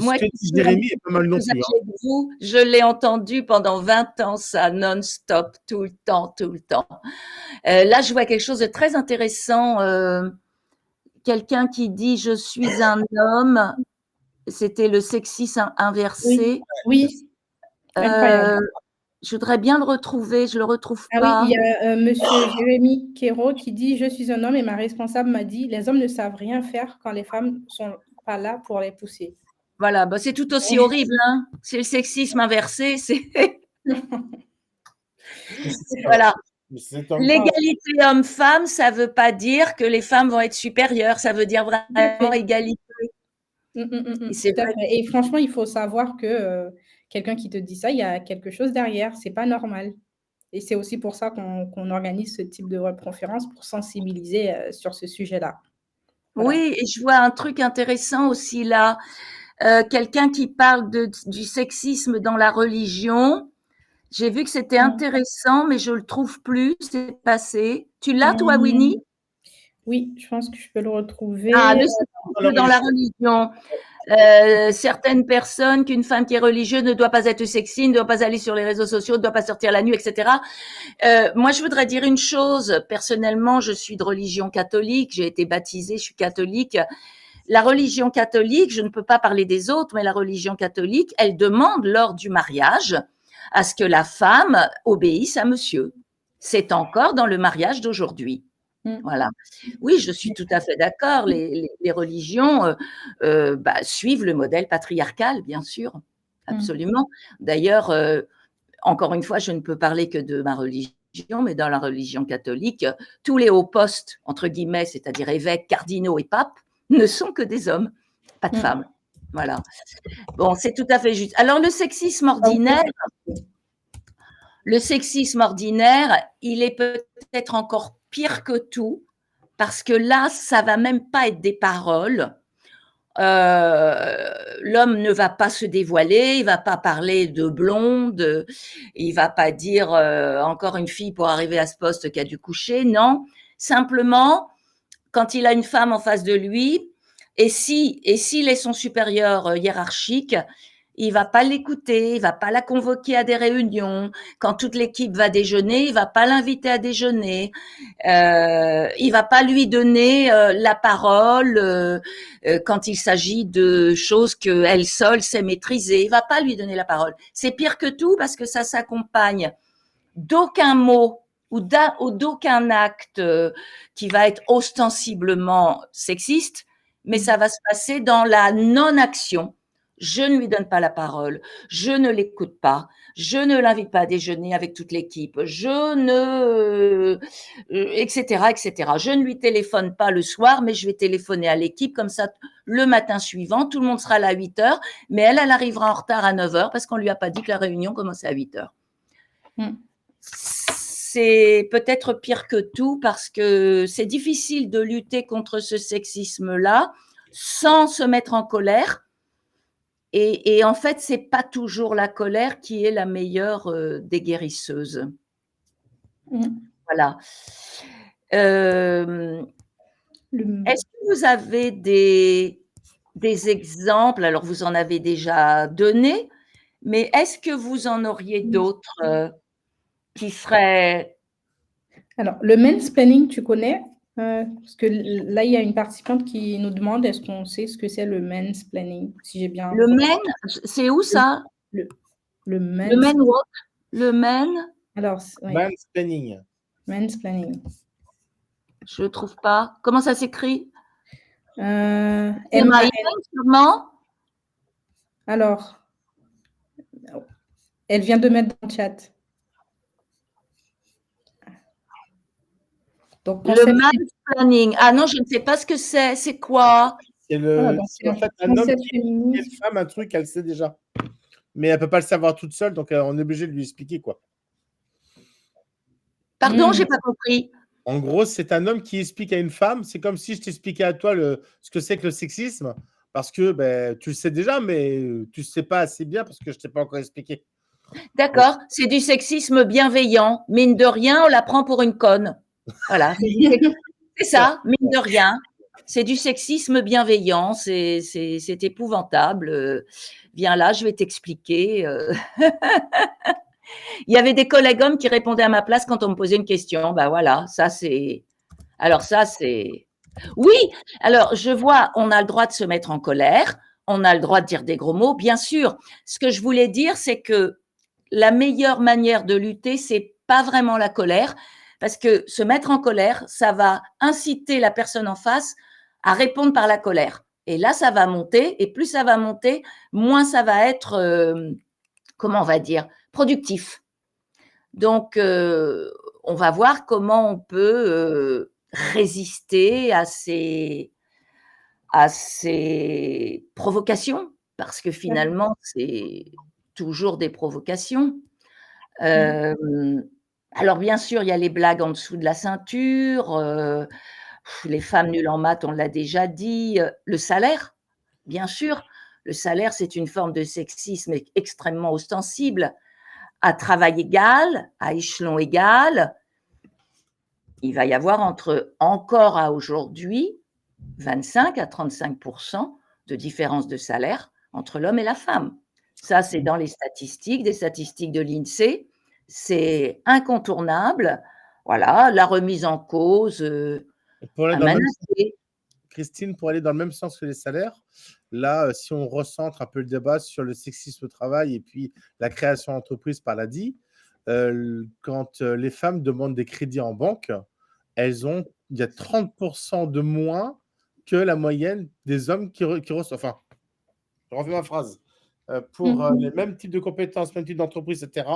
moi, Jérémy est pas mal non plus. Je l'ai entendu pendant 20 ans, ça, non-stop, tout le temps. Là, je vois quelque chose de très intéressant. Quelqu'un qui dit « je suis un homme », c'était le sexisme inversé. Oui. Je voudrais bien le retrouver, je le retrouve pas. Oui, il y a monsieur Jérémy Quérault qui dit « je suis un homme et ma responsable m'a dit « les hommes ne savent rien faire quand les femmes sont pas là pour les pousser ». Voilà, c'est tout aussi horrible, hein. C'est le sexisme inversé, voilà. L'égalité homme-femme, ça veut pas dire que les femmes vont être supérieures, ça veut dire vraiment égalité. Et franchement, il faut savoir que quelqu'un qui te dit ça, il y a quelque chose derrière, c'est pas normal. Et c'est aussi pour ça qu'on organise ce type de conférence, pour sensibiliser sur ce sujet-là. Voilà. Oui, et je vois un truc intéressant aussi là. Quelqu'un qui parle du sexisme dans la religion. J'ai vu que c'était intéressant, mais je le trouve plus, c'est passé. Tu l'as, toi, Winnie? Oui, je pense que je peux le retrouver. Dans la religion. Certaines personnes, qu'une femme qui est religieuse ne doit pas être sexy, ne doit pas aller sur les réseaux sociaux, ne doit pas sortir la nuit, etc. Moi, je voudrais dire une chose. Personnellement, je suis de religion catholique. J'ai été baptisée, je suis catholique. La religion catholique, je ne peux pas parler des autres, mais la religion catholique, elle demande lors du mariage à ce que la femme obéisse à monsieur. c'est encore dans le mariage d'aujourd'hui. Voilà. Oui, je suis tout à fait d'accord. Les religions suivent le modèle patriarcal, bien sûr, absolument. D'ailleurs, encore une fois, je ne peux parler que de ma religion, mais dans la religion catholique, tous les hauts postes, entre guillemets, c'est-à-dire évêques, cardinaux et papes, ne sont que des hommes, pas de femmes. Voilà. Bon, c'est tout à fait juste. Alors, le sexisme ordinaire, il est peut-être encore pire que tout, parce que là, ça va même pas être des paroles. L'homme ne va pas se dévoiler, il va pas parler de blonde, il va pas dire encore une fille pour arriver à ce poste qui a dû coucher, non. Simplement, quand il a une femme en face de lui, et s'il est son supérieur hiérarchique, il va pas l'écouter, il va pas la convoquer à des réunions. Quand toute l'équipe va déjeuner, il va pas l'inviter à déjeuner. Il va pas lui donner la parole quand il s'agit de choses que elle seule sait maîtriser. Il va pas lui donner la parole. C'est pire que tout parce que ça s'accompagne d'aucun mot ou d'aucun acte qui va être ostensiblement sexiste, mais ça va se passer dans la non-action. Je ne lui donne pas la parole, je ne l'écoute pas, je ne l'invite pas à déjeuner avec toute l'équipe, etc., etc. Je ne lui téléphone pas le soir, mais je vais téléphoner à l'équipe, comme ça, le matin suivant, tout le monde sera là à 8h, mais elle arrivera en retard à 9h parce qu'on ne lui a pas dit que la réunion commençait à 8h. C'est peut-être pire que tout parce que c'est difficile de lutter contre ce sexisme-là sans se mettre en colère. Et en fait, c'est pas toujours la colère qui est la meilleure des guérisseuses. Voilà. Est-ce que vous avez des exemples? Alors, vous en avez déjà donné, mais est-ce que vous en auriez d'autres qui seraient… Alors, le mansplaining, tu connais? Parce que là, il y a une participante qui nous demande est-ce qu'on sait ce que c'est le mansplaining, si j'ai bien… Le men, c'est où ça? Le men what? Le men? Alors, oui. Mansplaining. Mansplaining. Je ne trouve pas. Comment ça s'écrit? M-A-N sûrement. Alors, elle vient de mettre dans le chat. Donc, le mansplaining. Ah non, je ne sais pas ce que c'est. C'est quoi? C'est en fait un homme qui dit à une femme un truc qu'elle sait déjà. Mais elle ne peut pas le savoir toute seule, donc on est obligé de lui expliquer, quoi. Pardon, je n'ai pas compris. En gros, c'est un homme qui explique à une femme, c'est comme si je t'expliquais à toi ce que c'est que le sexisme, parce que tu le sais déjà, mais tu ne sais pas assez bien parce que je ne t'ai pas encore expliqué. D'accord, c'est du sexisme bienveillant. Mine de rien, on la prend pour une conne. Voilà, c'est ça, mine de rien. C'est du sexisme bienveillant, c'est épouvantable. Viens là, je vais t'expliquer. Il y avait des collègues hommes qui répondaient à ma place quand on me posait une question. Ben voilà, ça c'est… Alors ça c'est… Oui, alors je vois, on a le droit de se mettre en colère, on a le droit de dire des gros mots, bien sûr. Ce que je voulais dire, c'est que la meilleure manière de lutter, c'est pas vraiment la colère, parce que se mettre en colère, ça va inciter la personne en face à répondre par la colère. Et là, ça va monter, et plus ça va monter, moins ça va être, comment on va dire, productif. Donc, on va voir comment on peut résister à ces provocations, parce que finalement, c'est toujours des provocations. Alors, bien sûr, il y a les blagues en dessous de la ceinture, les femmes nulles en maths, on l'a déjà dit, le salaire, bien sûr. Le salaire, c'est une forme de sexisme extrêmement ostensible. À travail égal, à échelon égal, il va y avoir encore à aujourd'hui, 25 à 35% de différence de salaire entre l'homme et la femme. Ça, c'est dans les statistiques, des statistiques de l'INSEE. C'est incontournable. Voilà, la remise en cause. Christine, pour aller dans le même sens que les salaires, là, si on recentre un peu le débat sur le sexisme au travail et puis la création d'entreprise par l'ADI, quand les femmes demandent des crédits en banque, il y a 30% de moins que la moyenne des hommes qui reçoivent. Enfin, je refais ma phrase. Pour les mêmes types de compétences, même type d'entreprise, etc.,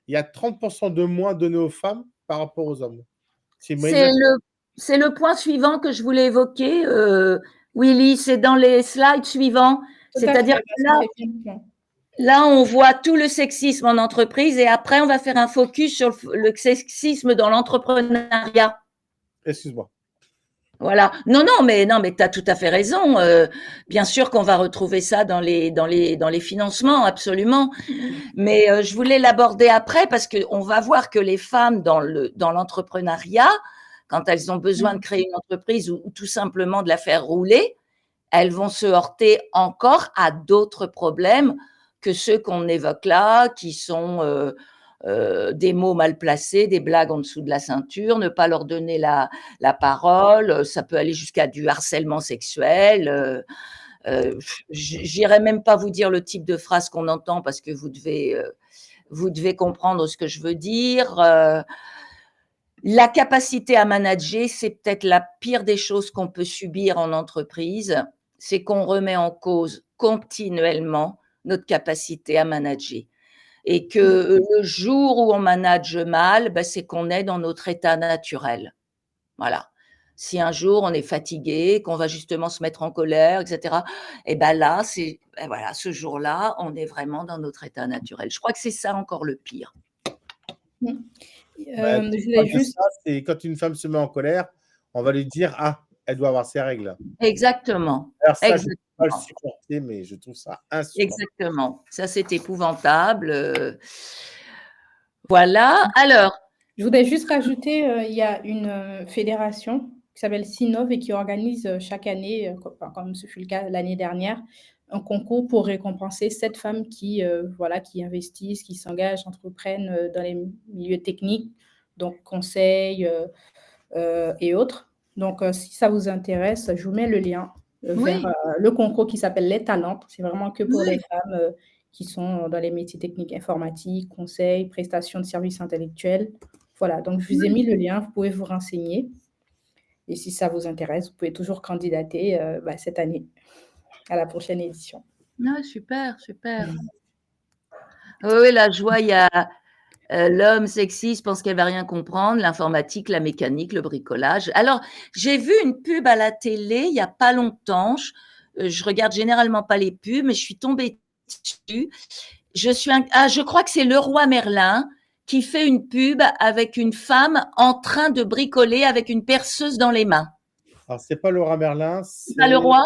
il y a 30% de moins donné aux femmes par rapport aux hommes. C'est le point suivant que je voulais évoquer, Willy, c'est dans les slides suivants. C'est-à-dire que là, on voit tout le sexisme en entreprise et après, on va faire un focus sur le sexisme dans l'entrepreneuriat. Excuse-moi. Voilà. Non, mais tu as tout à fait raison. Bien sûr qu'on va retrouver ça dans les financements, absolument. Mais je voulais l'aborder après parce qu'on va voir que les femmes dans l'entrepreneuriat, quand elles ont besoin de créer une entreprise ou tout simplement de la faire rouler, elles vont se heurter encore à d'autres problèmes que ceux qu'on évoque là, qui sont des mots mal placés, des blagues en dessous de la ceinture, ne pas leur donner la parole, ça peut aller jusqu'à du harcèlement sexuel. J'irai même pas vous dire le type de phrase qu'on entend parce que vous devez comprendre ce que je veux dire. La capacité à manager, c'est peut-être la pire des choses qu'on peut subir en entreprise, c'est qu'on remet en cause continuellement notre capacité à manager. Et que le jour où on manage mal, c'est qu'on est dans notre état naturel. Voilà. Si un jour on est fatigué, qu'on va justement se mettre en colère, etc., et là, voilà, ce jour-là, on est vraiment dans notre état naturel. Je crois que c'est ça encore le pire. C'est quand une femme se met en colère, on va lui dire elle doit avoir ses règles. Exactement. Alors ça, je ne peux pas le supporter, mais je trouve ça insupportable. Exactement. Ça, c'est épouvantable. Voilà. Alors, je voudrais juste rajouter, il y a une fédération qui s'appelle Sinov et qui organise chaque année, comme ce fut le cas l'année dernière, un concours pour récompenser 7 femmes qui investissent, qui s'engagent, entreprennent dans les milieux techniques, donc conseils et autres. Donc, si ça vous intéresse, je vous mets le lien vers le concours qui s'appelle Les Talents. C'est vraiment que pour les femmes qui sont dans les métiers techniques informatiques, conseils, prestations de services intellectuels. Voilà, donc je vous ai mis le lien, vous pouvez vous renseigner. Et si ça vous intéresse, vous pouvez toujours candidater cette année à la prochaine édition. Super. Oui, la joie, il y a l'homme sexiste pense qu'elle va rien comprendre, l'informatique, la mécanique, le bricolage. Alors, j'ai vu une pub à la télé il y a pas longtemps. Je regarde généralement pas les pubs, mais je suis tombée dessus. Je crois que c'est Leroy Merlin qui fait une pub avec une femme en train de bricoler avec une perceuse dans les mains. Alors, c'est pas Leroy Merlin. C'est pas Leroy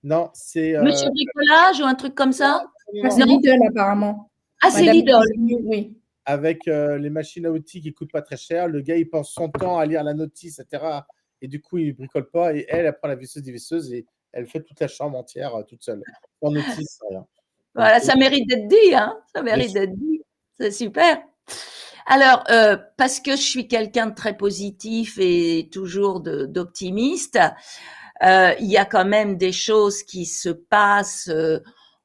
non, c'est… Monsieur Bricolage ou un truc comme ça? C'est Lidl, apparemment. C'est Lidl. Oui. Avec les machines à outils qui ne coûtent pas très cher. Le gars, il passe son temps à lire la notice, etc. Et du coup, il ne bricole pas. Et elle prend la visseuse et elle fait toute la chambre entière toute seule. Sans notice, rien. Voilà, ça mérite d'être dit. Ça mérite d'être dit. C'est super. Alors, parce que je suis quelqu'un de très positif et toujours d'optimiste, il y a quand même des choses qui se passent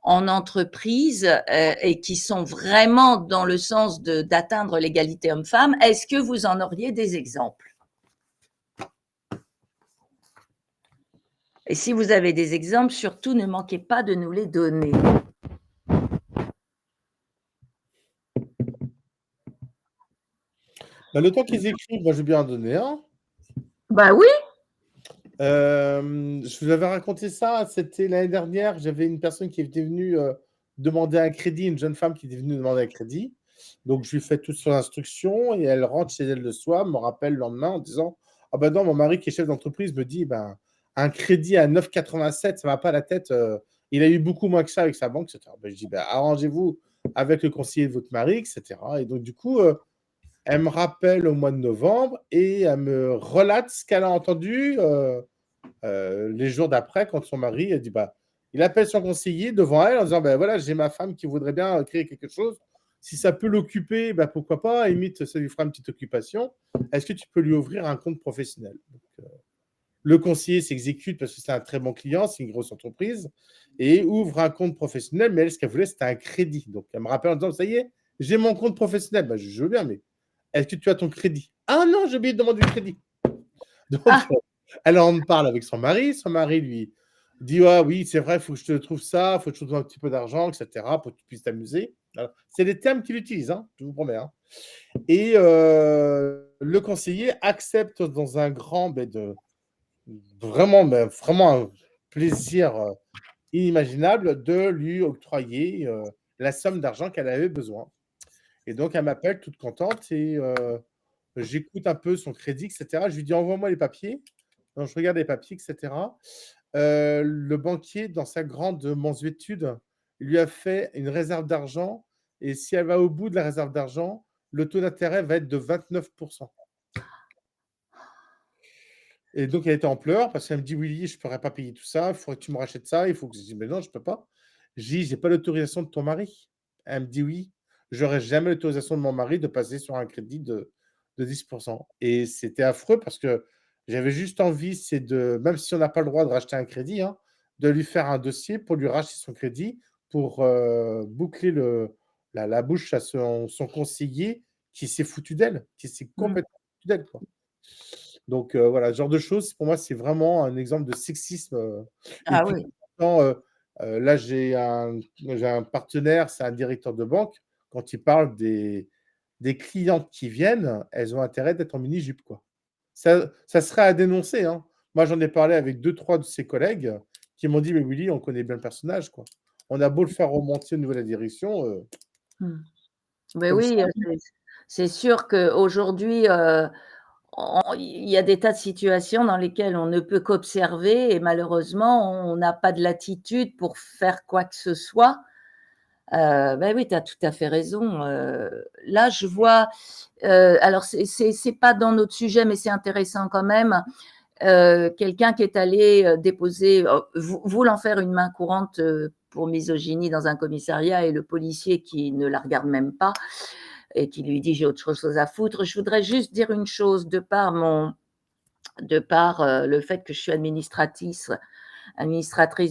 en entreprise et qui sont vraiment dans le sens d'atteindre l'égalité homme-femme. Est-ce que vous en auriez des exemples? Et si vous avez des exemples, surtout ne manquez pas de nous les donner. Le temps qu'ils écrivent, moi je vais bien en donner un. Oui. Je vous avais raconté ça, c'était l'année dernière, j'avais une personne qui était venue demander un crédit, une jeune femme qui était venue demander un crédit. Donc je lui fais toutes son instruction et elle rentre chez elle le soir, me rappelle le lendemain en disant « Ah ben non, mon mari qui est chef d'entreprise me dit un crédit à 9,87, ça ne va pas à la tête, il a eu beaucoup moins que ça avec sa banque, etc. » Je dis « Arrangez-vous avec le conseiller de votre mari, etc. » Et donc du coup… elle me rappelle au mois de novembre et elle me relate ce qu'elle a entendu les jours d'après quand son mari a dit il appelle son conseiller devant elle en disant voilà, j'ai ma femme qui voudrait bien créer quelque chose. Si ça peut l'occuper, pourquoi pas, limite, ça lui fera une petite occupation. Est-ce que tu peux lui ouvrir un compte professionnel? Donc, le conseiller s'exécute parce que c'est un très bon client, c'est une grosse entreprise, et ouvre un compte professionnel, mais elle, ce qu'elle voulait, c'était un crédit. Donc, elle me rappelle en disant ça y est, j'ai mon compte professionnel. Bah, je veux bien, mais est-ce que tu as ton crédit? Ah non, j'ai oublié de demander du crédit. Donc, Ah, elle en parle avec son mari. Son mari lui dit: «Ah oui, c'est vrai, il faut que je te trouve ça, il faut que je te trouve un petit peu d'argent, etc., pour que tu puisses t'amuser». Voilà. C'est les termes qu'il utilise, hein, je vous promets, hein. Et le conseiller accepte dans un grand, vraiment un plaisir inimaginable de lui octroyer la somme d'argent qu'elle avait besoin. Et donc, elle m'appelle toute contente et j'écoute un peu son crédit, et cetera. Je lui dis: «Envoie-moi les papiers». Donc, je regarde les papiers, et cetera. Le banquier, dans sa grande mansuétude, lui a fait une réserve d'argent et si elle va au bout de la réserve d'argent, le taux d'intérêt va être de 29. Et donc, elle était en pleurs parce qu'elle me dit: «Willy, je ne pourrais pas payer tout ça, il faudrait que tu me rachètes ça, il faut que» je dis: «Mais non, je ne peux pas». Je dis: «J'ai pas l'autorisation de ton mari». Elle me dit: «Oui, j'aurais jamais l'autorisation de mon mari de passer sur un crédit de 10». Et c'était affreux parce que j'avais juste envie, c'est de même si on n'a pas le droit de racheter un crédit, hein, de lui faire un dossier pour lui racheter son crédit, pour, boucler la bouche à son conseiller qui s'est foutu d'elle, qui s'est mm. complètement foutu d'elle, quoi. Donc voilà, ce genre de choses, pour moi, c'est vraiment un exemple de sexisme, et Ah puis oui. quand, là, j'ai un partenaire, c'est un directeur de banque. Quand il parle des clientes qui viennent, elles ont intérêt d'être en mini-jupe, quoi. Ça serait à dénoncer, hein. Moi, j'en ai parlé avec deux-trois de ses collègues qui m'ont dit: «Mais Willy, on connaît bien le personnage, quoi. On a beau le faire remonter au niveau de la direction, Mm. Mais comme ça». oui, c'est sûr qu'aujourd'hui, il y a des tas de situations dans lesquelles on ne peut qu'observer et malheureusement, on n'a pas de latitude pour faire quoi que ce soit. Oui, tu as tout à fait raison. Là, je vois, alors c'est pas dans notre sujet, mais c'est intéressant quand même. Quelqu'un qui est allé déposer, voulant faire une main courante pour misogynie dans un commissariat et le policier qui ne la regarde même pas et qui lui dit j'ai autre chose à foutre. Je voudrais juste dire une chose de par le fait que je suis administratrice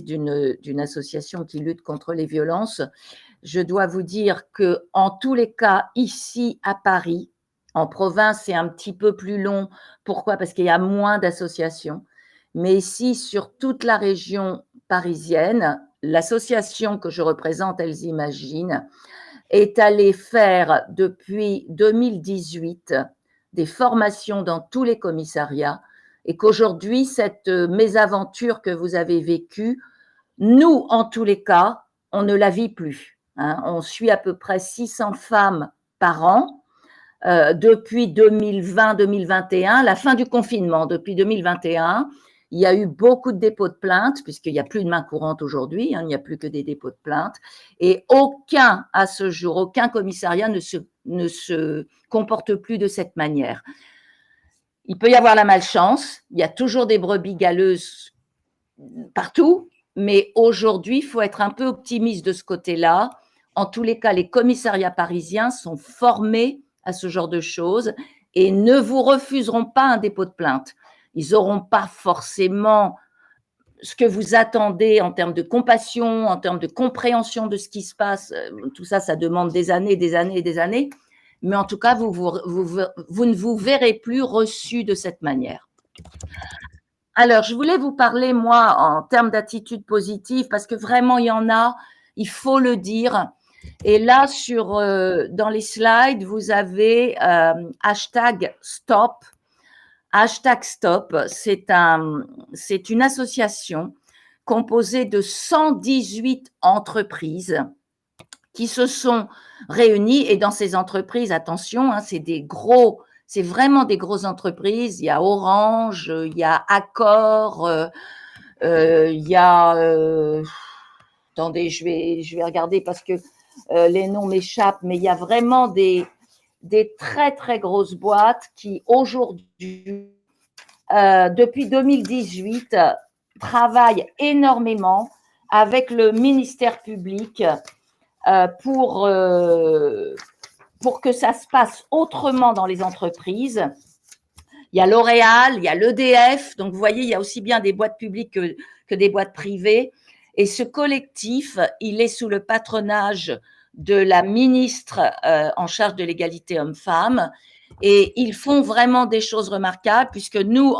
d'une association qui lutte contre les violences. Je dois vous dire que en tous les cas, ici à Paris, en province, c'est un petit peu plus long. Pourquoi? Parce qu'il y a moins d'associations. Mais ici, sur toute la région parisienne, l'association que je représente, Elles Imaginent, est allée faire depuis 2018 des formations dans tous les commissariats et qu'aujourd'hui, cette mésaventure que vous avez vécue, nous, en tous les cas, on ne la vit plus. Hein. On suit à peu près 600 femmes par an depuis 2020-2021, la fin du confinement, depuis 2021. Il y a eu beaucoup de dépôts de plaintes, puisqu'il n'y a plus de main courante aujourd'hui, hein, il n'y a plus que des dépôts de plaintes. Et à ce jour, aucun commissariat ne se comporte plus de cette manière. Il peut y avoir la malchance, il y a toujours des brebis galeuses partout, mais aujourd'hui, il faut être un peu optimiste de ce côté-là. En tous les cas, les commissariats parisiens sont formés à ce genre de choses et ne vous refuseront pas un dépôt de plainte. Ils n'auront pas forcément ce que vous attendez en termes de compassion, en termes de compréhension de ce qui se passe. Tout ça, ça demande des années, des années et des années. Mais en tout cas, vous ne vous verrez plus reçu de cette manière. Alors, je voulais vous parler, moi, en termes d'attitude positive, parce que vraiment, il y en a, il faut le dire. Et là, dans les slides, vous avez hashtag stop. Hashtag stop, c'est une association composée de 118 entreprises qui se sont réunies. Et dans ces entreprises, attention, hein, c'est vraiment des grosses entreprises. Il y a Orange, il y a Accor, il y a attendez, je vais regarder parce que les noms m'échappent, mais il y a vraiment des très très grosses boîtes qui aujourd'hui, depuis 2018, travaillent énormément avec le ministère public pour que ça se passe autrement dans les entreprises. Il y a L'Oréal, il y a l'EDF, donc vous voyez, il y a aussi bien des boîtes publiques que des boîtes privées. Et ce collectif, il est sous le patronage de la ministre en charge de l'égalité homme-femme. Et ils font vraiment des choses remarquables, puisque nous,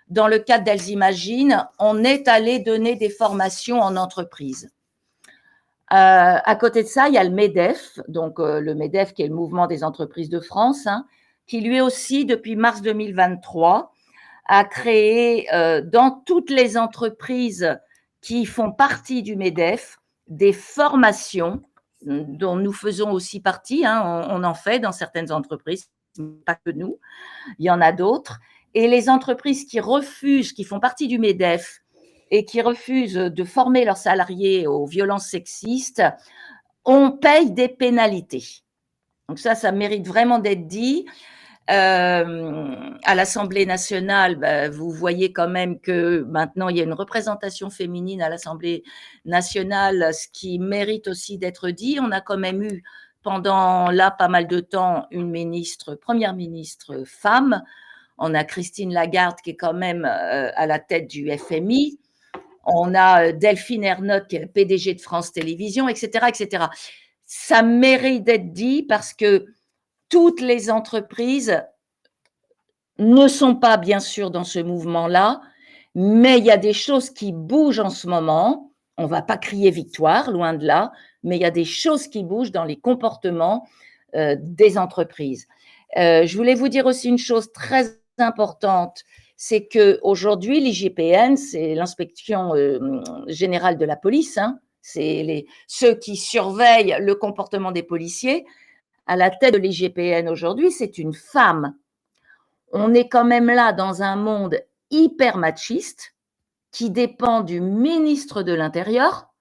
dans le cadre d'Elles Imaginent, on est allé donner des formations en entreprise. À côté de ça, il y a le MEDEF, donc le MEDEF qui est le Mouvement des entreprises de France, hein, qui lui aussi, depuis mars 2023, a créé dans toutes les entreprises qui font partie du MEDEF des formations dont nous faisons aussi partie, hein, on en fait dans certaines entreprises, pas que nous, il y en a d'autres. Et les entreprises qui refusent, qui font partie du MEDEF et qui refusent de former leurs salariés aux violences sexistes, on paye des pénalités. Donc ça mérite vraiment d'être dit. À l'Assemblée nationale, vous voyez quand même que maintenant il y a une représentation féminine à l'Assemblée nationale, ce qui mérite aussi d'être dit. On a quand même eu pendant là pas mal de temps une première ministre femme. On a Christine Lagarde qui est quand même à la tête du FMI. On a Delphine Ernotte qui est la PDG de France Télévisions, etc., etc. Ça mérite d'être dit parce que toutes les entreprises ne sont pas bien sûr dans ce mouvement-là, mais il y a des choses qui bougent en ce moment. On ne va pas crier victoire, loin de là, mais il y a des choses qui bougent dans les comportements des entreprises. Je voulais vous dire aussi une chose très importante, c'est qu'aujourd'hui, l'IGPN, c'est l'inspection générale de la police, hein, c'est ceux qui surveillent le comportement des policiers. À la tête de l'IGPN aujourd'hui, c'est une femme. On est quand même là dans un monde hyper machiste qui dépend du ministre de l'Intérieur.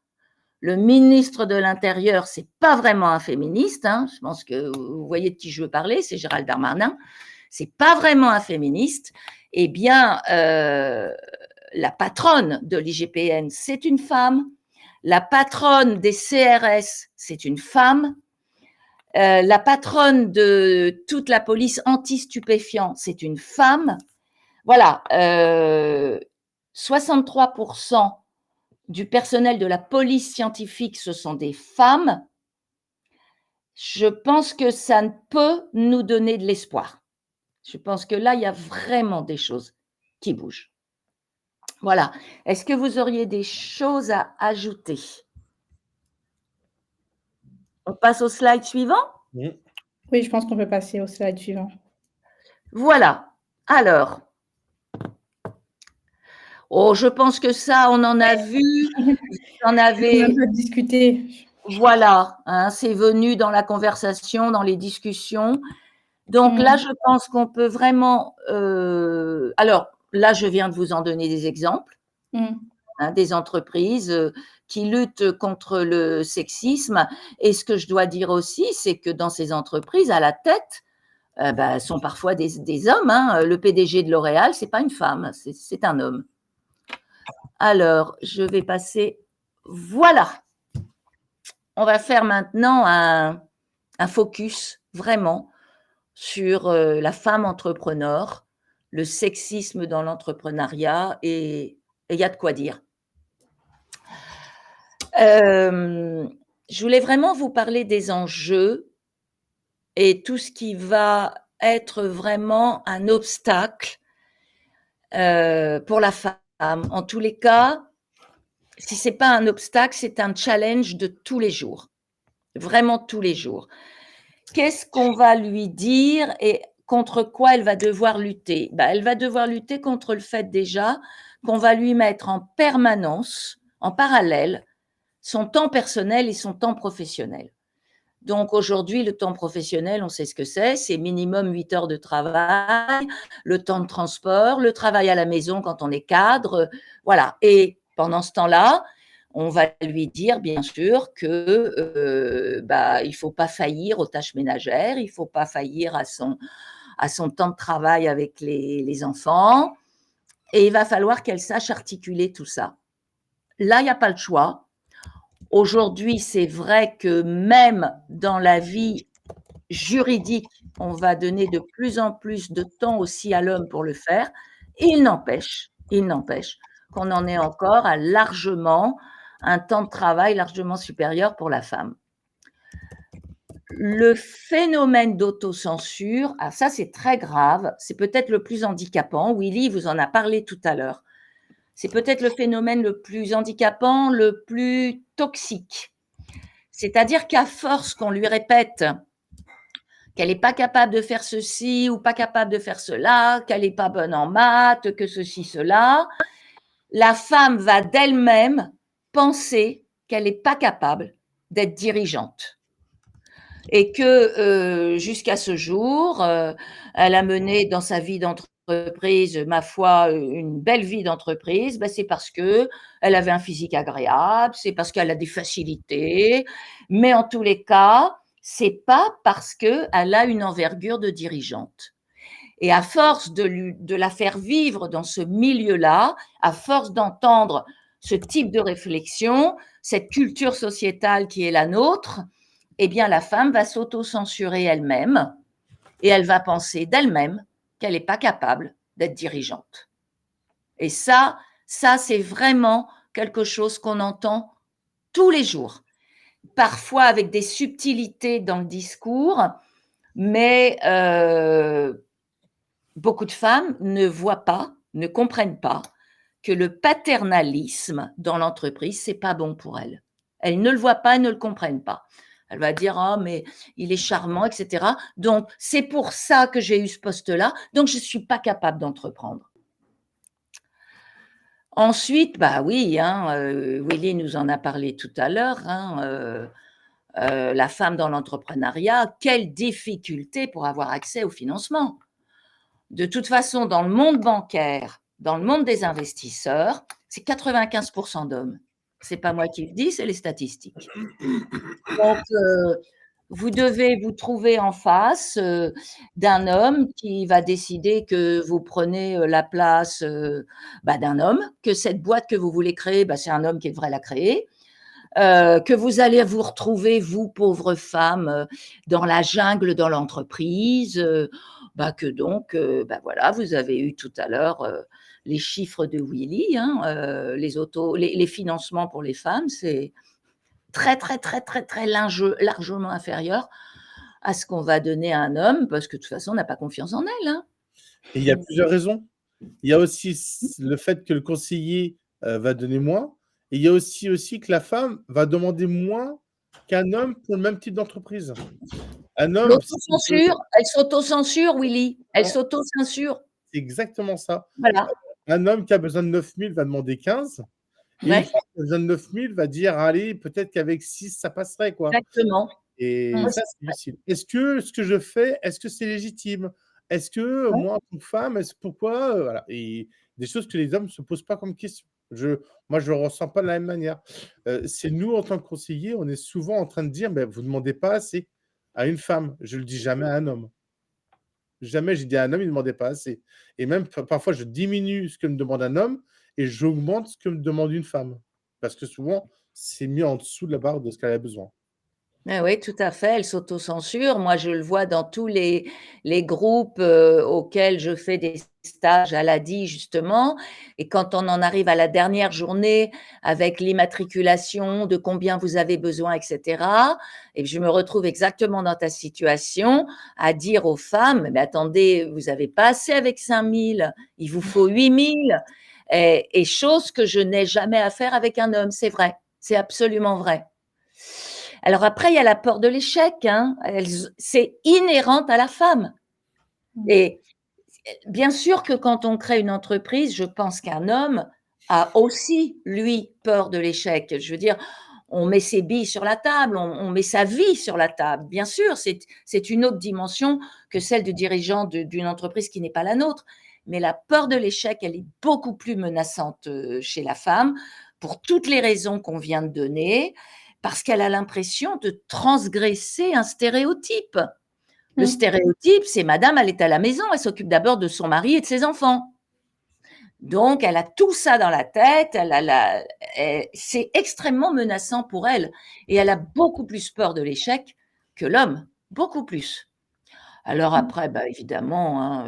Le ministre de l'Intérieur, c'est pas vraiment un féministe, hein. Je pense que vous voyez de qui je veux parler, c'est Gérald Darmanin. C'est pas vraiment un féministe. Eh bien, la patronne de l'IGPN, c'est une femme. La patronne des CRS, c'est une femme. La patronne de toute la police anti-stupéfiants, c'est une femme. Voilà, 63% du personnel de la police scientifique, ce sont des femmes. Je pense que ça ne peut nous donner de l'espoir. Je pense que là, il y a vraiment des choses qui bougent. Voilà. Est-ce que vous auriez des choses à ajouter? On passe au slide suivant? Oui, je pense qu'on peut passer au slide suivant. Voilà. Alors, je pense que ça, on en a vu. On avait un peu discuté. Voilà, hein, c'est venu dans la conversation, dans les discussions. Donc là, je pense qu'on peut vraiment… alors, là, je viens de vous en donner des exemples, hein, des entreprises qui luttent contre le sexisme. Et ce que je dois dire aussi, c'est que dans ces entreprises, à la tête, sont parfois des hommes. Hein. Le PDG de L'Oréal, ce n'est pas une femme, c'est un homme. Alors, je vais passer… Voilà. On va faire maintenant un focus vraiment sur la femme entrepreneur, le sexisme dans l'entrepreneuriat, et il y a de quoi dire. Je voulais vraiment vous parler des enjeux et tout ce qui va être vraiment un obstacle pour la femme. En tous les cas, si ce n'est pas un obstacle, c'est un challenge de tous les jours, vraiment tous les jours. Qu'est-ce qu'on va lui dire et contre quoi elle va devoir lutter? Elle va devoir lutter contre le fait déjà qu'on va lui mettre en permanence, en parallèle, son temps personnel et son temps professionnel. Donc aujourd'hui, le temps professionnel, on sait ce que c'est minimum 8 heures de travail, le temps de transport, le travail à la maison quand on est cadre, voilà. Et pendant ce temps-là, on va lui dire, bien sûr, que il ne faut pas faillir aux tâches ménagères, il ne faut pas faillir à son temps de travail avec les enfants, et il va falloir qu'elle sache articuler tout ça. Là, il n'y a pas le choix. Aujourd'hui, c'est vrai que même dans la vie juridique, on va donner de plus en plus de temps aussi à l'homme pour le faire. Il n'empêche qu'on en est encore à largement un temps de travail largement supérieur pour la femme. le phénomène d'autocensure, ah ça c'est très grave, c'est peut-être le plus handicapant. Willy vous en a parlé tout à l'heure. C'est peut-être le phénomène le plus handicapant, le plus toxique. C'est-à-dire qu'à force qu'on lui répète qu'elle n'est pas capable de faire ceci ou pas capable de faire cela, qu'elle n'est pas bonne en maths, que ceci, cela, la femme va d'elle-même penser qu'elle n'est pas capable d'être dirigeante. Et que jusqu'à ce jour, elle a mené dans sa vie d'entreprise, ma foi, une belle vie d'entreprise, ben c'est parce qu'elle avait un physique agréable, c'est parce qu'elle a des facilités, mais en tous les cas, c'est pas parce qu'elle a une envergure de dirigeante. Et à force de la faire vivre dans ce milieu-là, à force d'entendre ce type de réflexion, cette culture sociétale qui est la nôtre, eh bien, la femme va s'auto-censurer elle-même et elle va penser d'elle-même qu'elle n'est pas capable d'être dirigeante. Et ça, c'est vraiment quelque chose qu'on entend tous les jours, parfois avec des subtilités dans le discours, mais beaucoup de femmes ne voient pas, ne comprennent pas que le paternalisme dans l'entreprise, c'est pas bon pour elles. Elles ne le voient pas, elles ne le comprennent pas. Elle va dire, ah, mais il est charmant, etc. Donc, c'est pour ça que j'ai eu ce poste-là, donc je ne suis pas capable d'entreprendre. Ensuite, bah oui, Willy nous en a parlé tout à l'heure, la femme dans l'entrepreneuriat, quelle difficulté pour avoir accès au financement. De toute façon, dans le monde bancaire, dans le monde des investisseurs, c'est 95% d'hommes. Ce n'est pas moi qui le dis, c'est les statistiques. Donc, vous devez vous trouver en face d'un homme qui va décider que vous prenez la place d'un homme, que cette boîte que vous voulez créer, c'est un homme qui devrait la créer, que vous allez vous retrouver, vous, pauvres femmes, dans la jungle, dans l'entreprise, que donc, voilà, vous avez eu tout à l'heure les chiffres de Willy, les financements pour les femmes, c'est très, très, très, très, très largement inférieur à ce qu'on va donner à un homme, parce que de toute façon, on n'a pas confiance en elle. Et il y a plusieurs raisons. Il y a aussi le fait que le conseiller va donner moins, et il y a aussi que la femme va demander moins qu'un homme pour le même type d'entreprise. Un homme… L'autocensure, elle s'autocensure, Willy. Elle s'autocensure. C'est exactement ça. Voilà. Un homme qui a besoin de 9 000 va demander 15. Et une femme qui a besoin de 9 000 va dire, allez, peut-être qu'avec 6, ça passerait, quoi. Exactement. Et ça, c'est difficile. Est-ce que ce que je fais, est-ce que c'est légitime? Est-ce que moi, en tant que femme, pourquoi voilà. Et des choses que les hommes ne se posent pas comme question. Moi, je ne le ressens pas de la même manière. C'est nous, en tant que conseillers, on est souvent en train de dire, vous ne demandez pas assez à une femme. Je ne le dis jamais à un homme. Jamais j'ai dit à un homme, il ne demandait pas assez. Et même, parfois, je diminue ce que me demande un homme et j'augmente ce que me demande une femme. Parce que souvent, c'est mis en dessous de la barre de ce qu'elle a besoin. Oui, tout à fait, elle s'autocensure. Moi, je le vois dans tous les groupes auxquels je fais des stages à l'ADI, justement. Et quand on en arrive à la dernière journée avec l'immatriculation, de combien vous avez besoin, etc., et je me retrouve exactement dans ta situation à dire aux femmes, mais attendez, vous n'avez pas assez avec 5 000, il vous faut 8 000. Et chose que je n'ai jamais à faire avec un homme, c'est vrai, c'est absolument vrai. Alors après, il y a la peur de l'échec, c'est inhérente à la femme. Et bien sûr que quand on crée une entreprise, je pense qu'un homme a aussi, lui, peur de l'échec. Je veux dire, on met ses billes sur la table, on met sa vie sur la table. Bien sûr, c'est une autre dimension que celle du dirigeant d'une entreprise qui n'est pas la nôtre. Mais la peur de l'échec, elle est beaucoup plus menaçante chez la femme pour toutes les raisons qu'on vient de donner, parce qu'elle a l'impression de transgresser un stéréotype. Le stéréotype, c'est madame, elle est à la maison, elle s'occupe d'abord de son mari et de ses enfants. Donc, elle a tout ça dans la tête, c'est extrêmement menaçant pour elle. Et elle a beaucoup plus peur de l'échec que l'homme, beaucoup plus. Alors après, évidemment,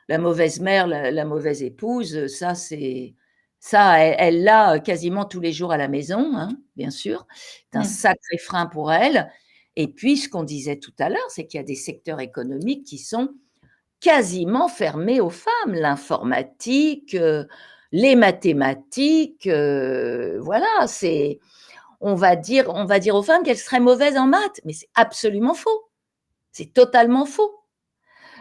la mauvaise mère, la mauvaise épouse, ça, elle l'a quasiment tous les jours à la maison, bien sûr. C'est un sacré frein pour elle. Et puis, ce qu'on disait tout à l'heure, c'est qu'il y a des secteurs économiques qui sont quasiment fermés aux femmes. L'informatique, les mathématiques, voilà, on va dire aux femmes qu'elles seraient mauvaises en maths, mais c'est absolument faux. C'est totalement faux.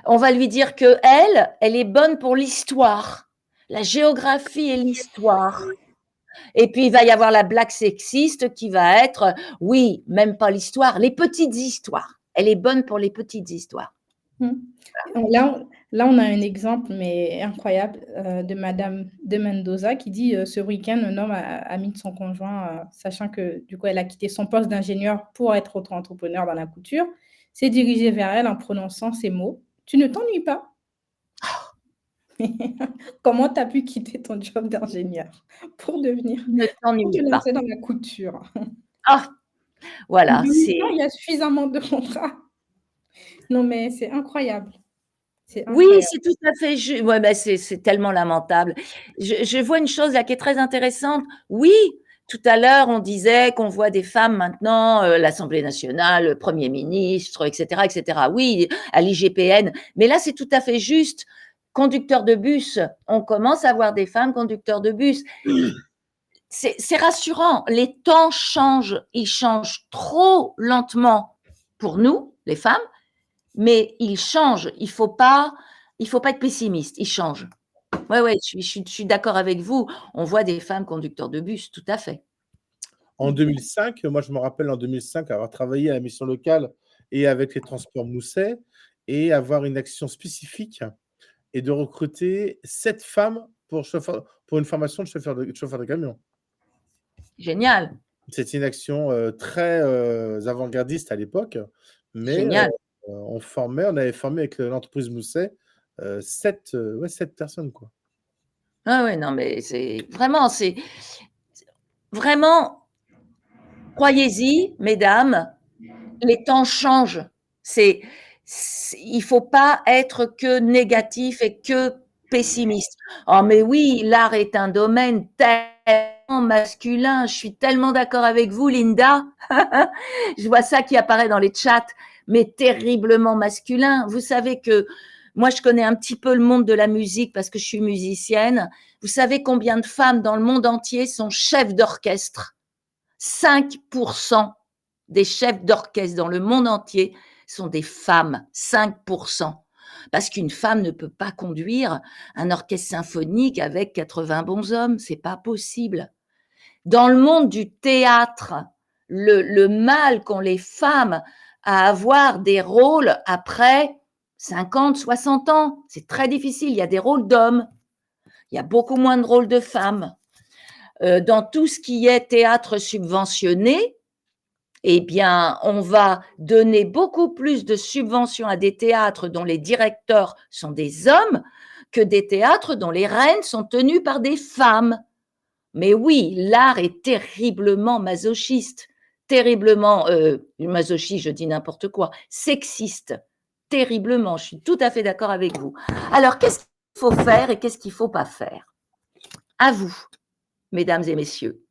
On va lui dire qu'elle est bonne pour l'histoire, la géographie et l'histoire. Et puis, il va y avoir la blague sexiste qui va être, oui, même pas l'histoire, les petites histoires. Elle est bonne pour les petites histoires. Là, on a un exemple, mais incroyable, de Madame de Mendoza qui dit ce week-end, un homme a mis de son conjoint, sachant que du coup, elle a quitté son poste d'ingénieur pour être auto-entrepreneur dans la couture, s'est dirigé vers elle en prononçant ces mots: Tu ne t'ennuies pas? Comment tu as pu quitter ton job d'ingénieur pour Ne te t'ennuie pas. lancer dans la couture? Ah, voilà, c'est. Il y a suffisamment de contrats. Non, mais c'est incroyable. C'est Oui, incroyable. c'est tout à fait juste. Ouais, ben c'est tellement lamentable. Je vois une chose là qui est très intéressante. Oui, tout à l'heure, on disait qu'on voit des femmes maintenant, l'Assemblée nationale, le Premier ministre, etc., etc. Oui, à l'IGPN. Mais là, c'est tout à fait juste. Conducteur de bus, on commence à voir des femmes conducteurs de bus. C'est rassurant. Les temps changent. Ils changent trop lentement pour nous, les femmes, mais ils changent. Il faut pas être pessimiste. Ils changent. Ouais, je suis d'accord avec vous. On voit des femmes conducteurs de bus, tout à fait. En 2005, moi, je me rappelle en 2005 avoir travaillé à la mission locale et avec les transports Mousset et avoir une action spécifique et de recruter 7 femmes pour une formation de chauffeur de camion. Génial. C'était une action, très, avant-gardiste à l'époque, mais Génial. on avait formé avec l'entreprise Mousset, 7 personnes, quoi. Ah ouais, non, mais c'est vraiment, croyez-y, mesdames, les temps changent. Il faut pas être que négatif et que pessimiste. Oh, mais oui, l'art est un domaine tellement masculin. Je suis tellement d'accord avec vous, Linda. Je vois ça qui apparaît dans les chats, mais terriblement masculin. Vous savez que moi, je connais un petit peu le monde de la musique parce que je suis musicienne. Vous savez combien de femmes dans le monde entier sont chefs d'orchestre? 5% des chefs d'orchestre dans le monde entier sont des femmes, 5%. Parce qu'une femme ne peut pas conduire un orchestre symphonique avec 80 bonshommes, c'est pas possible. Dans le monde du théâtre, le mal qu'ont les femmes à avoir des rôles après 50, 60 ans, c'est très difficile. Il y a des rôles d'hommes, il y a beaucoup moins de rôles de femmes. Dans tout ce qui est théâtre subventionné, eh bien, on va donner beaucoup plus de subventions à des théâtres dont les directeurs sont des hommes que des théâtres dont les reines sont tenues par des femmes. Mais oui, l'art est terriblement masochiste, terriblement masochiste, je dis n'importe quoi, sexiste, terriblement. Je suis tout à fait d'accord avec vous. Alors, qu'est-ce qu'il faut faire et qu'est-ce qu'il ne faut pas faire? À vous, mesdames et messieurs.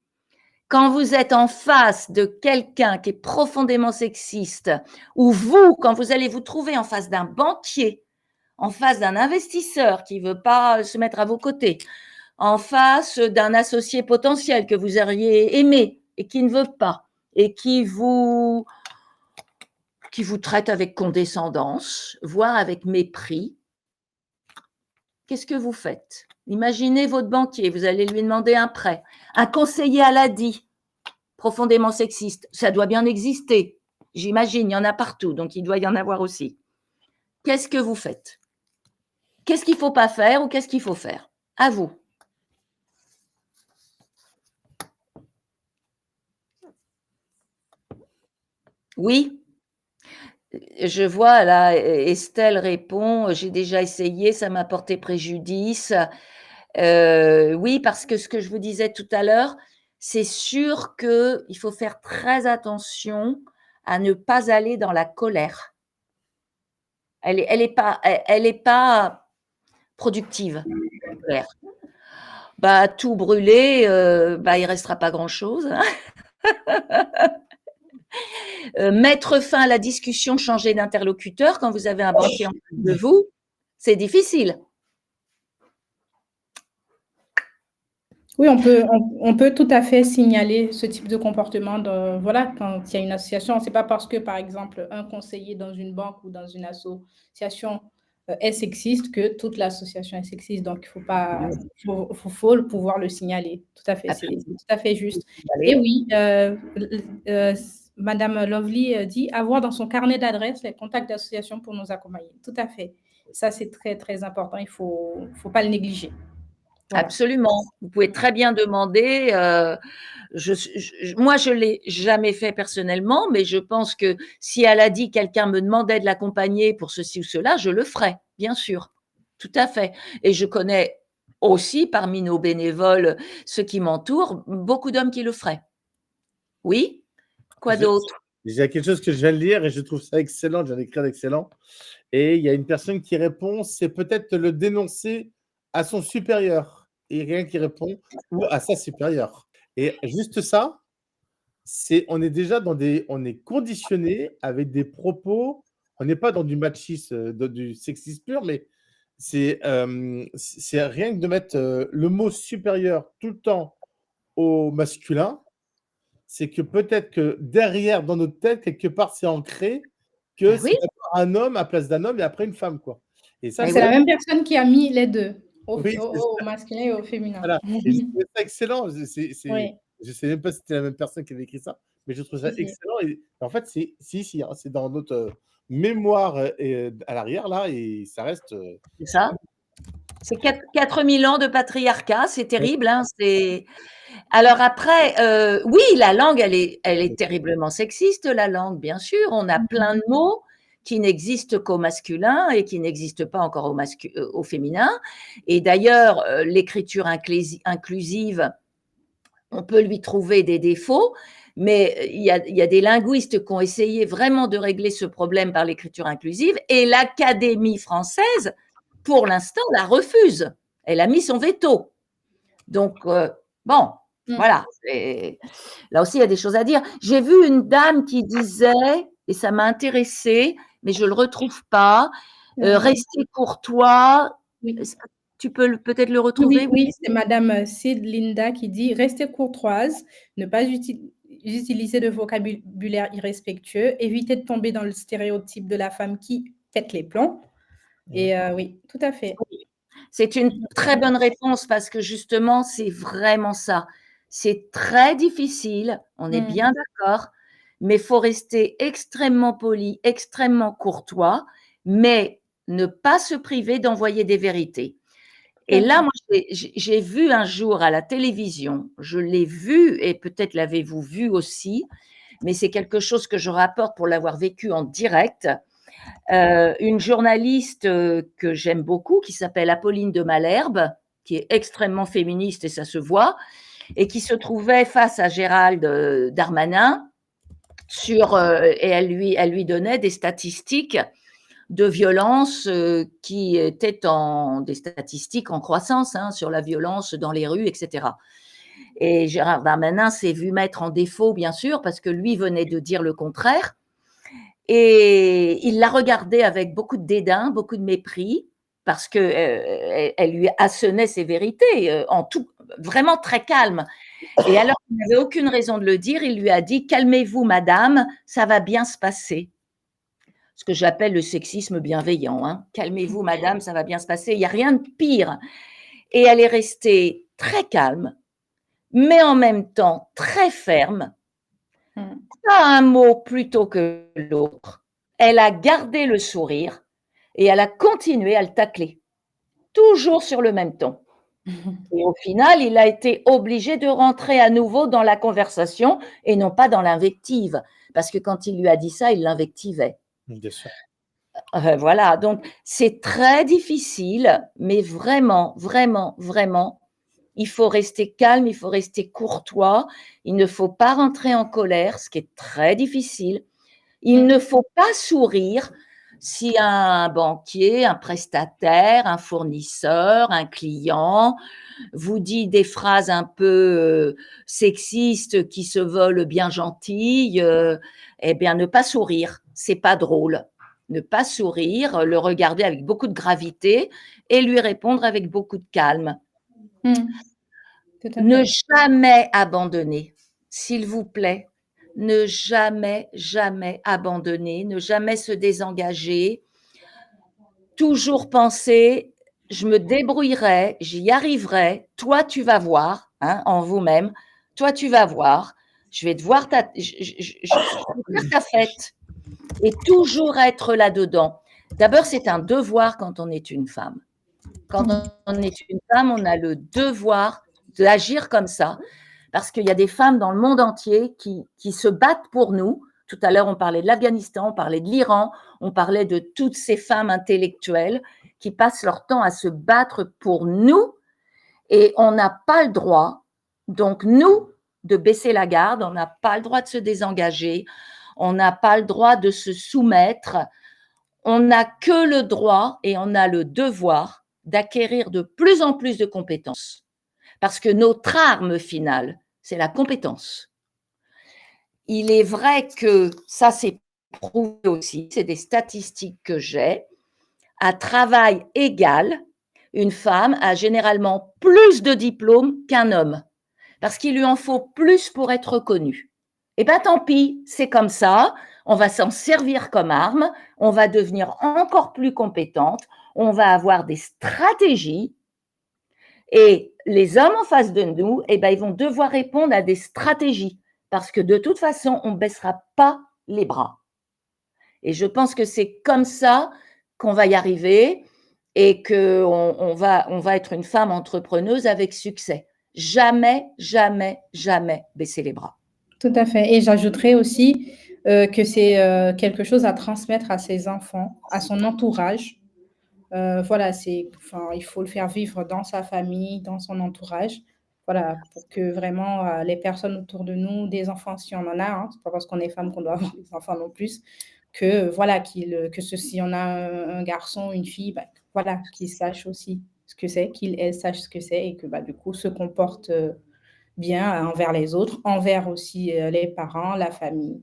Quand vous êtes en face de quelqu'un qui est profondément sexiste, ou vous, quand vous allez vous trouver en face d'un banquier, en face d'un investisseur qui ne veut pas se mettre à vos côtés, en face d'un associé potentiel que vous auriez aimé et qui ne veut pas, et qui vous traite avec condescendance, voire avec mépris, qu'est-ce que vous faites? Imaginez votre banquier, vous allez lui demander un prêt. Un conseiller à l'ADI, profondément sexiste, ça doit bien exister. J'imagine, il y en a partout, donc il doit y en avoir aussi. Qu'est-ce que vous faites? Qu'est-ce qu'il ne faut pas faire ou qu'est-ce qu'il faut faire? À vous. Oui? Je vois, là, Estelle répond, j'ai déjà essayé, ça m'a porté préjudice. Oui, parce que ce que je vous disais tout à l'heure, c'est sûr qu'il faut faire très attention à ne pas aller dans la colère. Elle est pas productive, la colère. Bah, tout brûler, bah, il restera pas grand-chose. Mettre fin à la discussion, changer d'interlocuteur quand vous avez un banquier en face de vous, c'est difficile. Oui, on peut tout à fait signaler ce type de comportement voilà, quand il y a une association. C'est pas parce que, par exemple, un conseiller dans une banque ou dans une association est sexiste que toute l'association est sexiste. Donc, faut pouvoir le signaler. Tout à fait, c'est tout à fait juste. Et oui, Madame Lovely dit avoir dans son carnet d'adresses les contacts d'associations pour nous accompagner. Tout à fait. Ça, c'est très, très important. Il faut pas le négliger. Voilà. Absolument. Vous pouvez très bien demander. Moi, je l'ai jamais fait personnellement, mais je pense que si elle a dit quelqu'un me demandait de l'accompagner pour ceci ou cela, je le ferai, bien sûr. Tout à fait. Et je connais aussi parmi nos bénévoles, ceux qui m'entourent, beaucoup d'hommes qui le feraient. Oui. Quoi d'autre? Il y a quelque chose que je viens de lire et je trouve ça excellent. Je viens d'écrire d'excellent. Et il y a une personne qui répond, c'est peut-être le dénoncer à son supérieur. Et rien qui répond, ou à sa supérieure. Et juste ça, on est déjà on est conditionné avec des propos, on n'est pas dans du machisme, du sexisme pur, mais c'est rien que de mettre le mot supérieur tout le temps au masculin, c'est que peut-être que derrière, dans notre tête, quelque part, c'est ancré que c'est d'abord un homme à place d'un homme et après une femme, quoi. Et ça, c'est la même personne qui a mis les deux, au Oui, masculin et au féminin. Voilà. Et je trouvais ça excellent. Oui. Je sais même pas si c'était la même personne qui avait écrit ça, mais je trouve ça excellent. Et en fait, si, hein, c'est dans notre mémoire à l'arrière, là, et ça reste. C'est ça. C'est 4000 ans de patriarcat, c'est terrible. Hein, alors après, oui, la langue, elle est terriblement sexiste, la langue, bien sûr. On a plein de mots qui n'existent qu'au masculin et qui n'existent pas encore au féminin. Et d'ailleurs, l'écriture inclusive, on peut lui trouver des défauts, mais il y a des linguistes qui ont essayé vraiment de régler ce problème par l'écriture inclusive, et l'Académie française, pour l'instant, la refuse. Elle a mis son veto. Donc, bon, voilà. Là aussi, il y a des choses à dire. J'ai vu une dame qui disait, et ça m'a intéressée, mais je ne le retrouve pas, rester courtois. Oui. Tu peux peut-être le retrouver? Oui, c'est Madame Sid Linda qui dit « Restez courtoise, ne pas utiliser de vocabulaire irrespectueux, éviter de tomber dans le stéréotype de la femme qui pète les plombs. » Et oui, tout à fait. C'est une très bonne réponse parce que justement, c'est vraiment ça. C'est très difficile, on est bien d'accord, mais il faut rester extrêmement poli, extrêmement courtois, mais ne pas se priver d'envoyer des vérités. Et là, moi, j'ai vu un jour à la télévision, je l'ai vu, et peut-être l'avez-vous vu aussi, mais c'est quelque chose que je rapporte pour l'avoir vécu en direct. Une journaliste que j'aime beaucoup, qui s'appelle Apolline de Malherbe, qui est extrêmement féministe et ça se voit, et qui se trouvait face à Gérald Darmanin et elle lui donnait des statistiques de violence qui étaient des statistiques en croissance sur la violence dans les rues, etc. Et Gérald Darmanin s'est vu mettre en défaut, bien sûr, parce que lui venait de dire le contraire. Et il l'a regardée avec beaucoup de dédain, beaucoup de mépris, parce qu'elle lui assonait ses vérités, en tout, vraiment très calme. Et alors qu'il n'avait aucune raison de le dire, il lui a dit « Calmez-vous, madame, ça va bien se passer ». Ce que j'appelle le sexisme bienveillant. Hein. « Calmez-vous, madame, ça va bien se passer ». Il n'y a rien de pire. Et elle est restée très calme, mais en même temps très ferme. Pas un mot plutôt que l'autre. Elle a gardé le sourire et elle a continué à le tacler, toujours sur le même ton. Et au final, il a été obligé de rentrer à nouveau dans la conversation et non pas dans l'invective, parce que quand il lui a dit ça, il l'invectivait. Bien sûr. Voilà, donc c'est très difficile, mais vraiment, vraiment, vraiment, il faut rester calme, il faut rester courtois, il ne faut pas rentrer en colère, ce qui est très difficile. Il ne faut pas sourire Si un banquier, un prestataire, un fournisseur, un client vous dit des phrases un peu sexistes qui se veulent bien gentilles, eh bien, ne pas sourire, c'est pas drôle. Ne pas sourire, le regarder avec beaucoup de gravité et lui répondre avec beaucoup de calme. Tout à Ne fait. jamais abandonner, s'il vous plaît. Ne jamais, jamais abandonner, ne jamais se désengager. Toujours penser, je me débrouillerai, j'y arriverai, toi tu vas voir, hein, en vous-même, toi tu vas voir, je vais te voir faire ta fête et toujours être là-dedans. D'abord, c'est un devoir quand on est une femme. Quand on est une femme, on a le devoir d'agir comme ça, parce qu'il y a des femmes dans le monde entier qui se battent pour nous. Tout à l'heure, on parlait de l'Afghanistan, on parlait de l'Iran, on parlait de toutes ces femmes intellectuelles qui passent leur temps à se battre pour nous, et on n'a pas le droit, donc nous, de baisser la garde, on n'a pas le droit de se désengager, on n'a pas le droit de se soumettre, on n'a que le droit et on a le devoir d'acquérir de plus en plus de compétences. Parce que notre arme finale, c'est la compétence. Il est vrai que ça, c'est prouvé aussi, c'est des statistiques que j'ai. À travail égal, une femme a généralement plus de diplômes qu'un homme, parce qu'il lui en faut plus pour être reconnue. Eh bien, tant pis, c'est comme ça, on va s'en servir comme arme, on va devenir encore plus compétente, on va avoir des stratégies, et les hommes en face de nous, eh ben, ils vont devoir répondre à des stratégies, parce que de toute façon, on ne baissera pas les bras. Et je pense que c'est comme ça qu'on va y arriver et qu'on va être une femme entrepreneuse avec succès. Jamais, jamais, jamais baisser les bras. Tout à fait. Et j'ajouterais aussi que c'est quelque chose à transmettre à ses enfants, à son entourage. Voilà, il faut le faire vivre dans sa famille, dans son entourage. Voilà, pour que vraiment les personnes autour de nous, des enfants si on en a, hein, c'est pas parce qu'on est femme qu'on doit avoir des enfants non plus, que voilà, si on a un garçon, une fille, bah, voilà, qu'ils sachent aussi ce que c'est, elles sachent ce que c'est et que bah, du coup se comportent bien envers les autres, envers aussi les parents, la famille.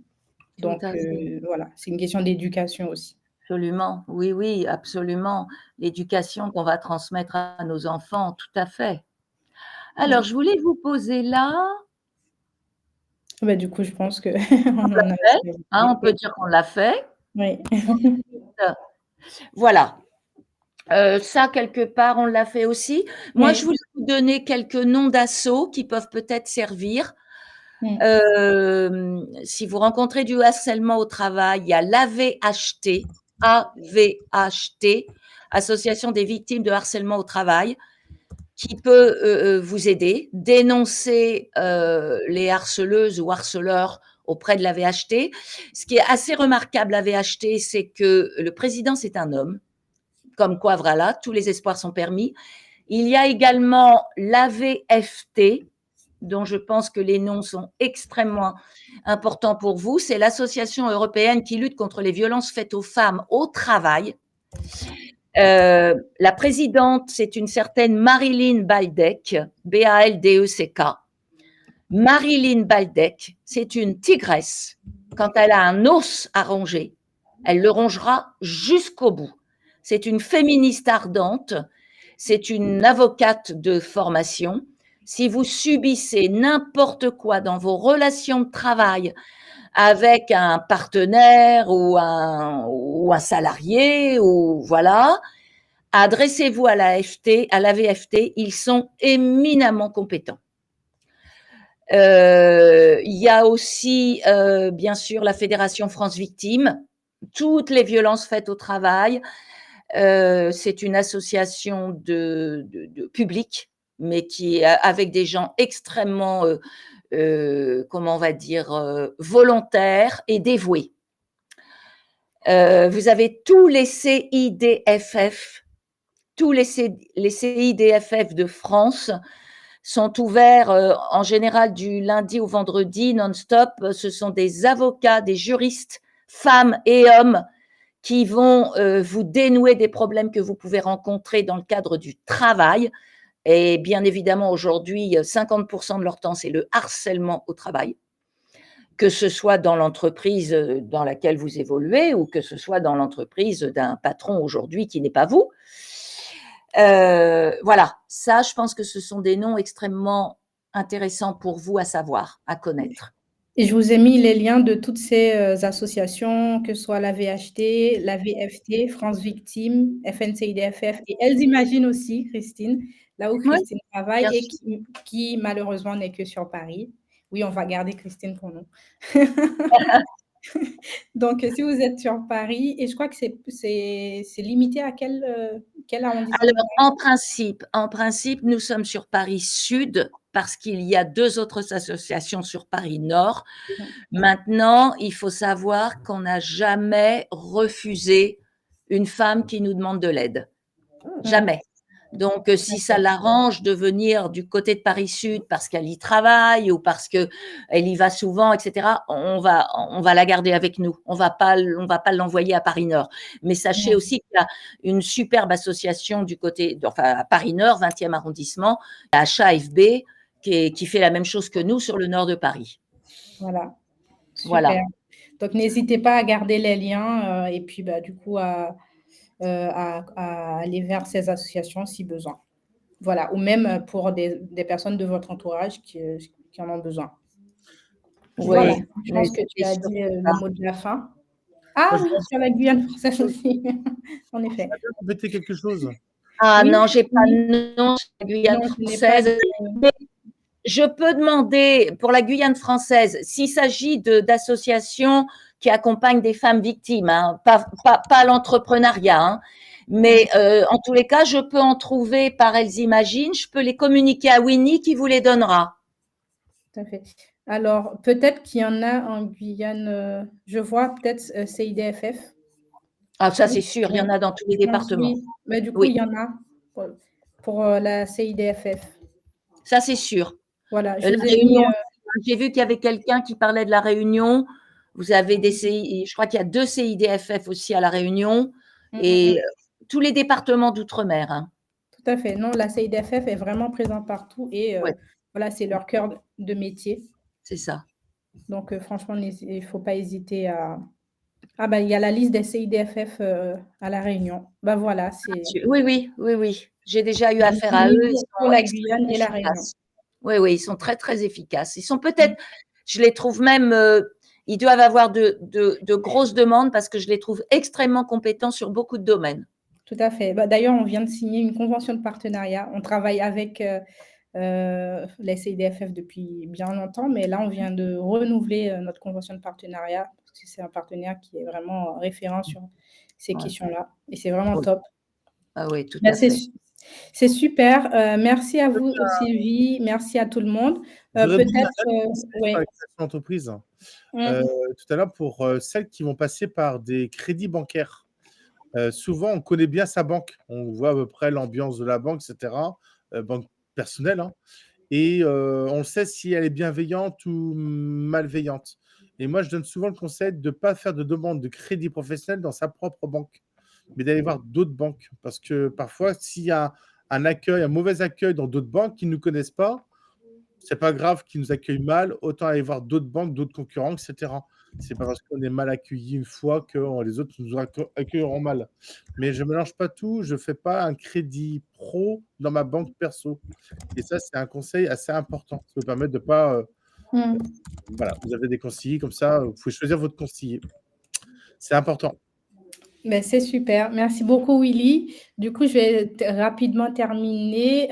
Tout Donc à fait. voilà, c'est une question d'éducation aussi. Absolument, oui, oui, absolument. L'éducation qu'on va transmettre à nos enfants, tout à fait. Alors, je voulais vous poser là, Bah, du coup, je pense qu'on on l'a en a fait, assez hein, on dit. peut dire qu'on l'a fait. Oui. Voilà. Ça, quelque part, on l'a fait aussi. Moi, je Oui. voulais vous donner quelques noms d'assauts qui peuvent peut-être servir. Si vous rencontrez du harcèlement au travail, il y a l'AVHT, AVHT, Association des victimes de harcèlement au travail, qui peut vous aider, dénoncer les harceleuses ou harceleurs auprès de l'AVHT. Ce qui est assez remarquable, l'AVHT, c'est que le président, c'est un homme, comme quoi, voilà, tous les espoirs sont permis. Il y a également l'AVFT, dont je pense que les noms sont extrêmement importants pour vous. C'est l'Association européenne qui lutte contre les violences faites aux femmes au travail. La présidente, c'est une certaine Marilyn Baldec, B-A-L-D-E-C-K. Marilyn Baldec, c'est une tigresse. Quand elle a un os à ronger, elle le rongera jusqu'au bout. C'est une féministe ardente, c'est une avocate de formation. Si vous subissez n'importe quoi dans vos relations de travail avec un partenaire ou un salarié, ou voilà, adressez-vous à la VFT, ils sont éminemment compétents. Il y a aussi, bien sûr, la Fédération France Victimes, toutes les violences faites au travail. C'est une association de publique, mais qui est avec des gens extrêmement, comment on va dire, volontaires et dévoués. Vous avez tous les CIDFF, tous les CIDFF de France sont ouverts en général du lundi au vendredi non-stop. Ce sont des avocats, des juristes, femmes et hommes, qui vont vous dénouer des problèmes que vous pouvez rencontrer dans le cadre du travail. Et bien évidemment, aujourd'hui, 50% de leur temps, c'est le harcèlement au travail, que ce soit dans l'entreprise dans laquelle vous évoluez ou que ce soit dans l'entreprise d'un patron aujourd'hui qui n'est pas vous. Voilà, ça, je pense que ce sont des noms extrêmement intéressants pour vous à savoir, à connaître. Et je vous ai mis les liens de toutes ces associations, que ce soit la VHT, la VFT, France Victime, FNCIDFF et Elles Imaginent aussi, Christine, là où Christine travaille et qui malheureusement n'est que sur Paris. Oui, on va garder Christine pour nous. Donc, si vous êtes sur Paris, et je crois que c'est limité à quel arrondissement? Alors, en principe, nous sommes sur Paris Sud parce qu'il y a 2 autres associations sur Paris Nord. Maintenant, il faut savoir qu'on n'a jamais refusé une femme qui nous demande de l'aide. Jamais. Donc, si ça l'arrange de venir du côté de Paris Sud parce qu'elle y travaille ou parce qu'elle y va souvent, etc., on va la garder avec nous. On va pas l'envoyer à Paris Nord. Mais sachez aussi qu'il y a une superbe association du côté, enfin, à Paris Nord, 20e arrondissement, la HAFB, qui fait la même chose que nous sur le nord de Paris. Voilà. Super. Voilà. Donc, n'hésitez pas à garder les liens et puis, du coup, à aller vers ces associations si besoin. Voilà, ou même pour des personnes de votre entourage qui en ont besoin. Oui, voilà, je pense que tu as dit le mot de la fin. Ah oui, sur la Guyane française aussi, en effet. Tu peux compléter quelque chose? Ah oui, non, j'ai pas de nom sur la Guyane française. Je peux demander pour la Guyane française s'il s'agit d'associations qui accompagnent des femmes victimes, hein, pas l'entrepreneuriat, hein, mais en tous les cas, je peux en trouver par Elles Imaginent, je peux les communiquer à Winnie qui vous les donnera. Tout à fait. Alors, peut-être qu'il y en a en Guyane, je vois peut-être CIDFF. Ah, ça c'est sûr, il y en a dans tous les départements. Oui, mais du coup, il y en a pour la CIDFF. Ça c'est sûr. Voilà, La Réunion, j'ai vu qu'il y avait quelqu'un qui parlait de la Réunion. Vous avez des je crois qu'il y a 2 CIDFF aussi à la Réunion et tous les départements d'outre-mer. Hein. Tout à fait. Non, la CIDFF est vraiment présente partout et voilà, c'est leur cœur de métier. C'est ça. Donc, franchement, il ne faut pas hésiter à… Ah, il y a la liste des CIDFF à La Réunion. Voilà, c'est… Oui. J'ai déjà eu affaire à eux. Pour la Guyane et la Réunion. Oui, ils sont très, très efficaces. Ils sont peut-être, je les trouve même, ils doivent avoir de grosses demandes parce que je les trouve extrêmement compétents sur beaucoup de domaines. Tout à fait. D'ailleurs, on vient de signer une convention de partenariat. On travaille avec les CIDFF depuis bien longtemps, mais là, on vient de renouveler notre convention de partenariat parce que c'est un partenaire qui est vraiment référent sur ces questions-là. Et c'est vraiment top. Ah oui, tout à fait. C'est super. Merci à vous, Sylvie. Merci à tout le monde. Peut-être… entreprise. Tout à l'heure, pour celles qui vont passer par des crédits bancaires. Souvent, on connaît bien sa banque. On voit à peu près l'ambiance de la banque, etc. Banque personnelle. Hein. Et on sait si elle est bienveillante ou malveillante. Et moi, je donne souvent le conseil de ne pas faire de demande de crédit professionnel dans sa propre banque, mais d'aller voir d'autres banques. Parce que parfois, s'il y a un mauvais accueil dans d'autres banques qui ne nous connaissent pas, c'est pas grave qu'ils nous accueillent mal, autant aller voir d'autres banques, d'autres concurrents, etc. C'est pas parce qu'on est mal accueilli une fois que les autres nous accueilleront mal. Mais je ne mélange pas tout, je ne fais pas un crédit pro dans ma banque perso. Et ça, c'est un conseil assez important. Ça vous permet de ne pas… Voilà, vous avez des conseillers comme ça, vous pouvez choisir votre conseiller. C'est important. C'est super. Merci beaucoup, Willy. Du coup, je vais rapidement terminer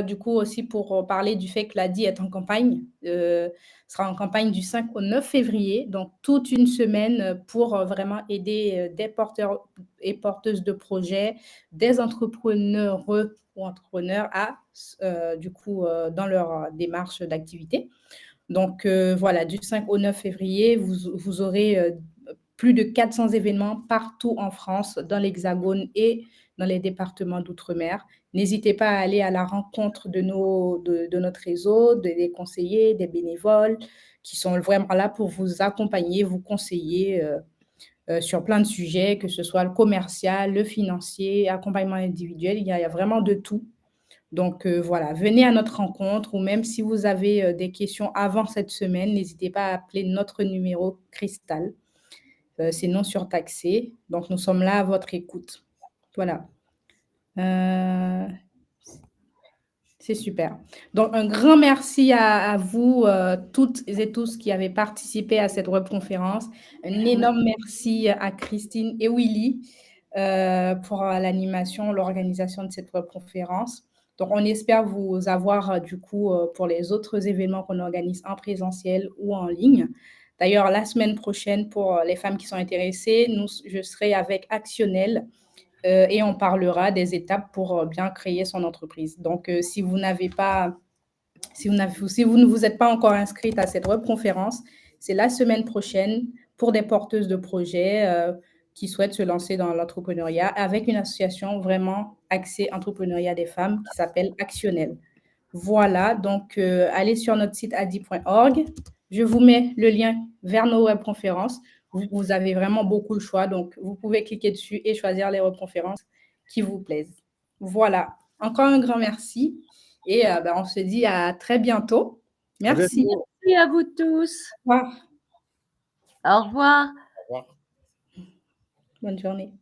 du coup aussi pour parler du fait que l'ADI est en campagne, sera en campagne du 5 au 9 février, donc toute une semaine pour vraiment aider des porteurs et porteuses de projets, des entrepreneurs ou entrepreneurs dans leur démarche d'activité. Donc, voilà, du 5 au 9 février, vous aurez plus de 400 événements partout en France, dans l'Hexagone et dans les départements d'outre-mer. N'hésitez pas à aller à la rencontre de notre réseau, des conseillers, des bénévoles qui sont vraiment là pour vous accompagner, vous conseiller sur plein de sujets, que ce soit le commercial, le financier, accompagnement individuel, il y a vraiment de tout. Donc voilà, venez à notre rencontre ou même si vous avez des questions avant cette semaine, n'hésitez pas à appeler notre numéro Cristal. C'est non surtaxé. Donc nous sommes là à votre écoute. Voilà. C'est super. Donc un grand merci à vous toutes et tous qui avez participé à cette webconférence. Un énorme merci à Christine et Willy pour l'animation, l'organisation de cette webconférence. Donc, on espère vous avoir, du coup, pour les autres événements qu'on organise en présentiel ou en ligne. D'ailleurs, la semaine prochaine, pour les femmes qui sont intéressées, je serai avec Actionnel et on parlera des étapes pour bien créer son entreprise. Donc, si vous ne vous êtes pas encore inscrite à cette webconférence, c'est la semaine prochaine pour des porteuses de projets qui souhaitent se lancer dans l'entrepreneuriat avec une association vraiment axée entrepreneuriat des femmes qui s'appelle Actionnel. Voilà, donc allez sur notre site adi.org. Je vous mets le lien vers nos webconférences. Vous avez vraiment beaucoup de choix, donc vous pouvez cliquer dessus et choisir les webconférences qui vous plaisent. Voilà, encore un grand merci et on se dit à très bientôt. Merci. Merci à vous tous. Au revoir. Au revoir. Au revoir. Bonne journée.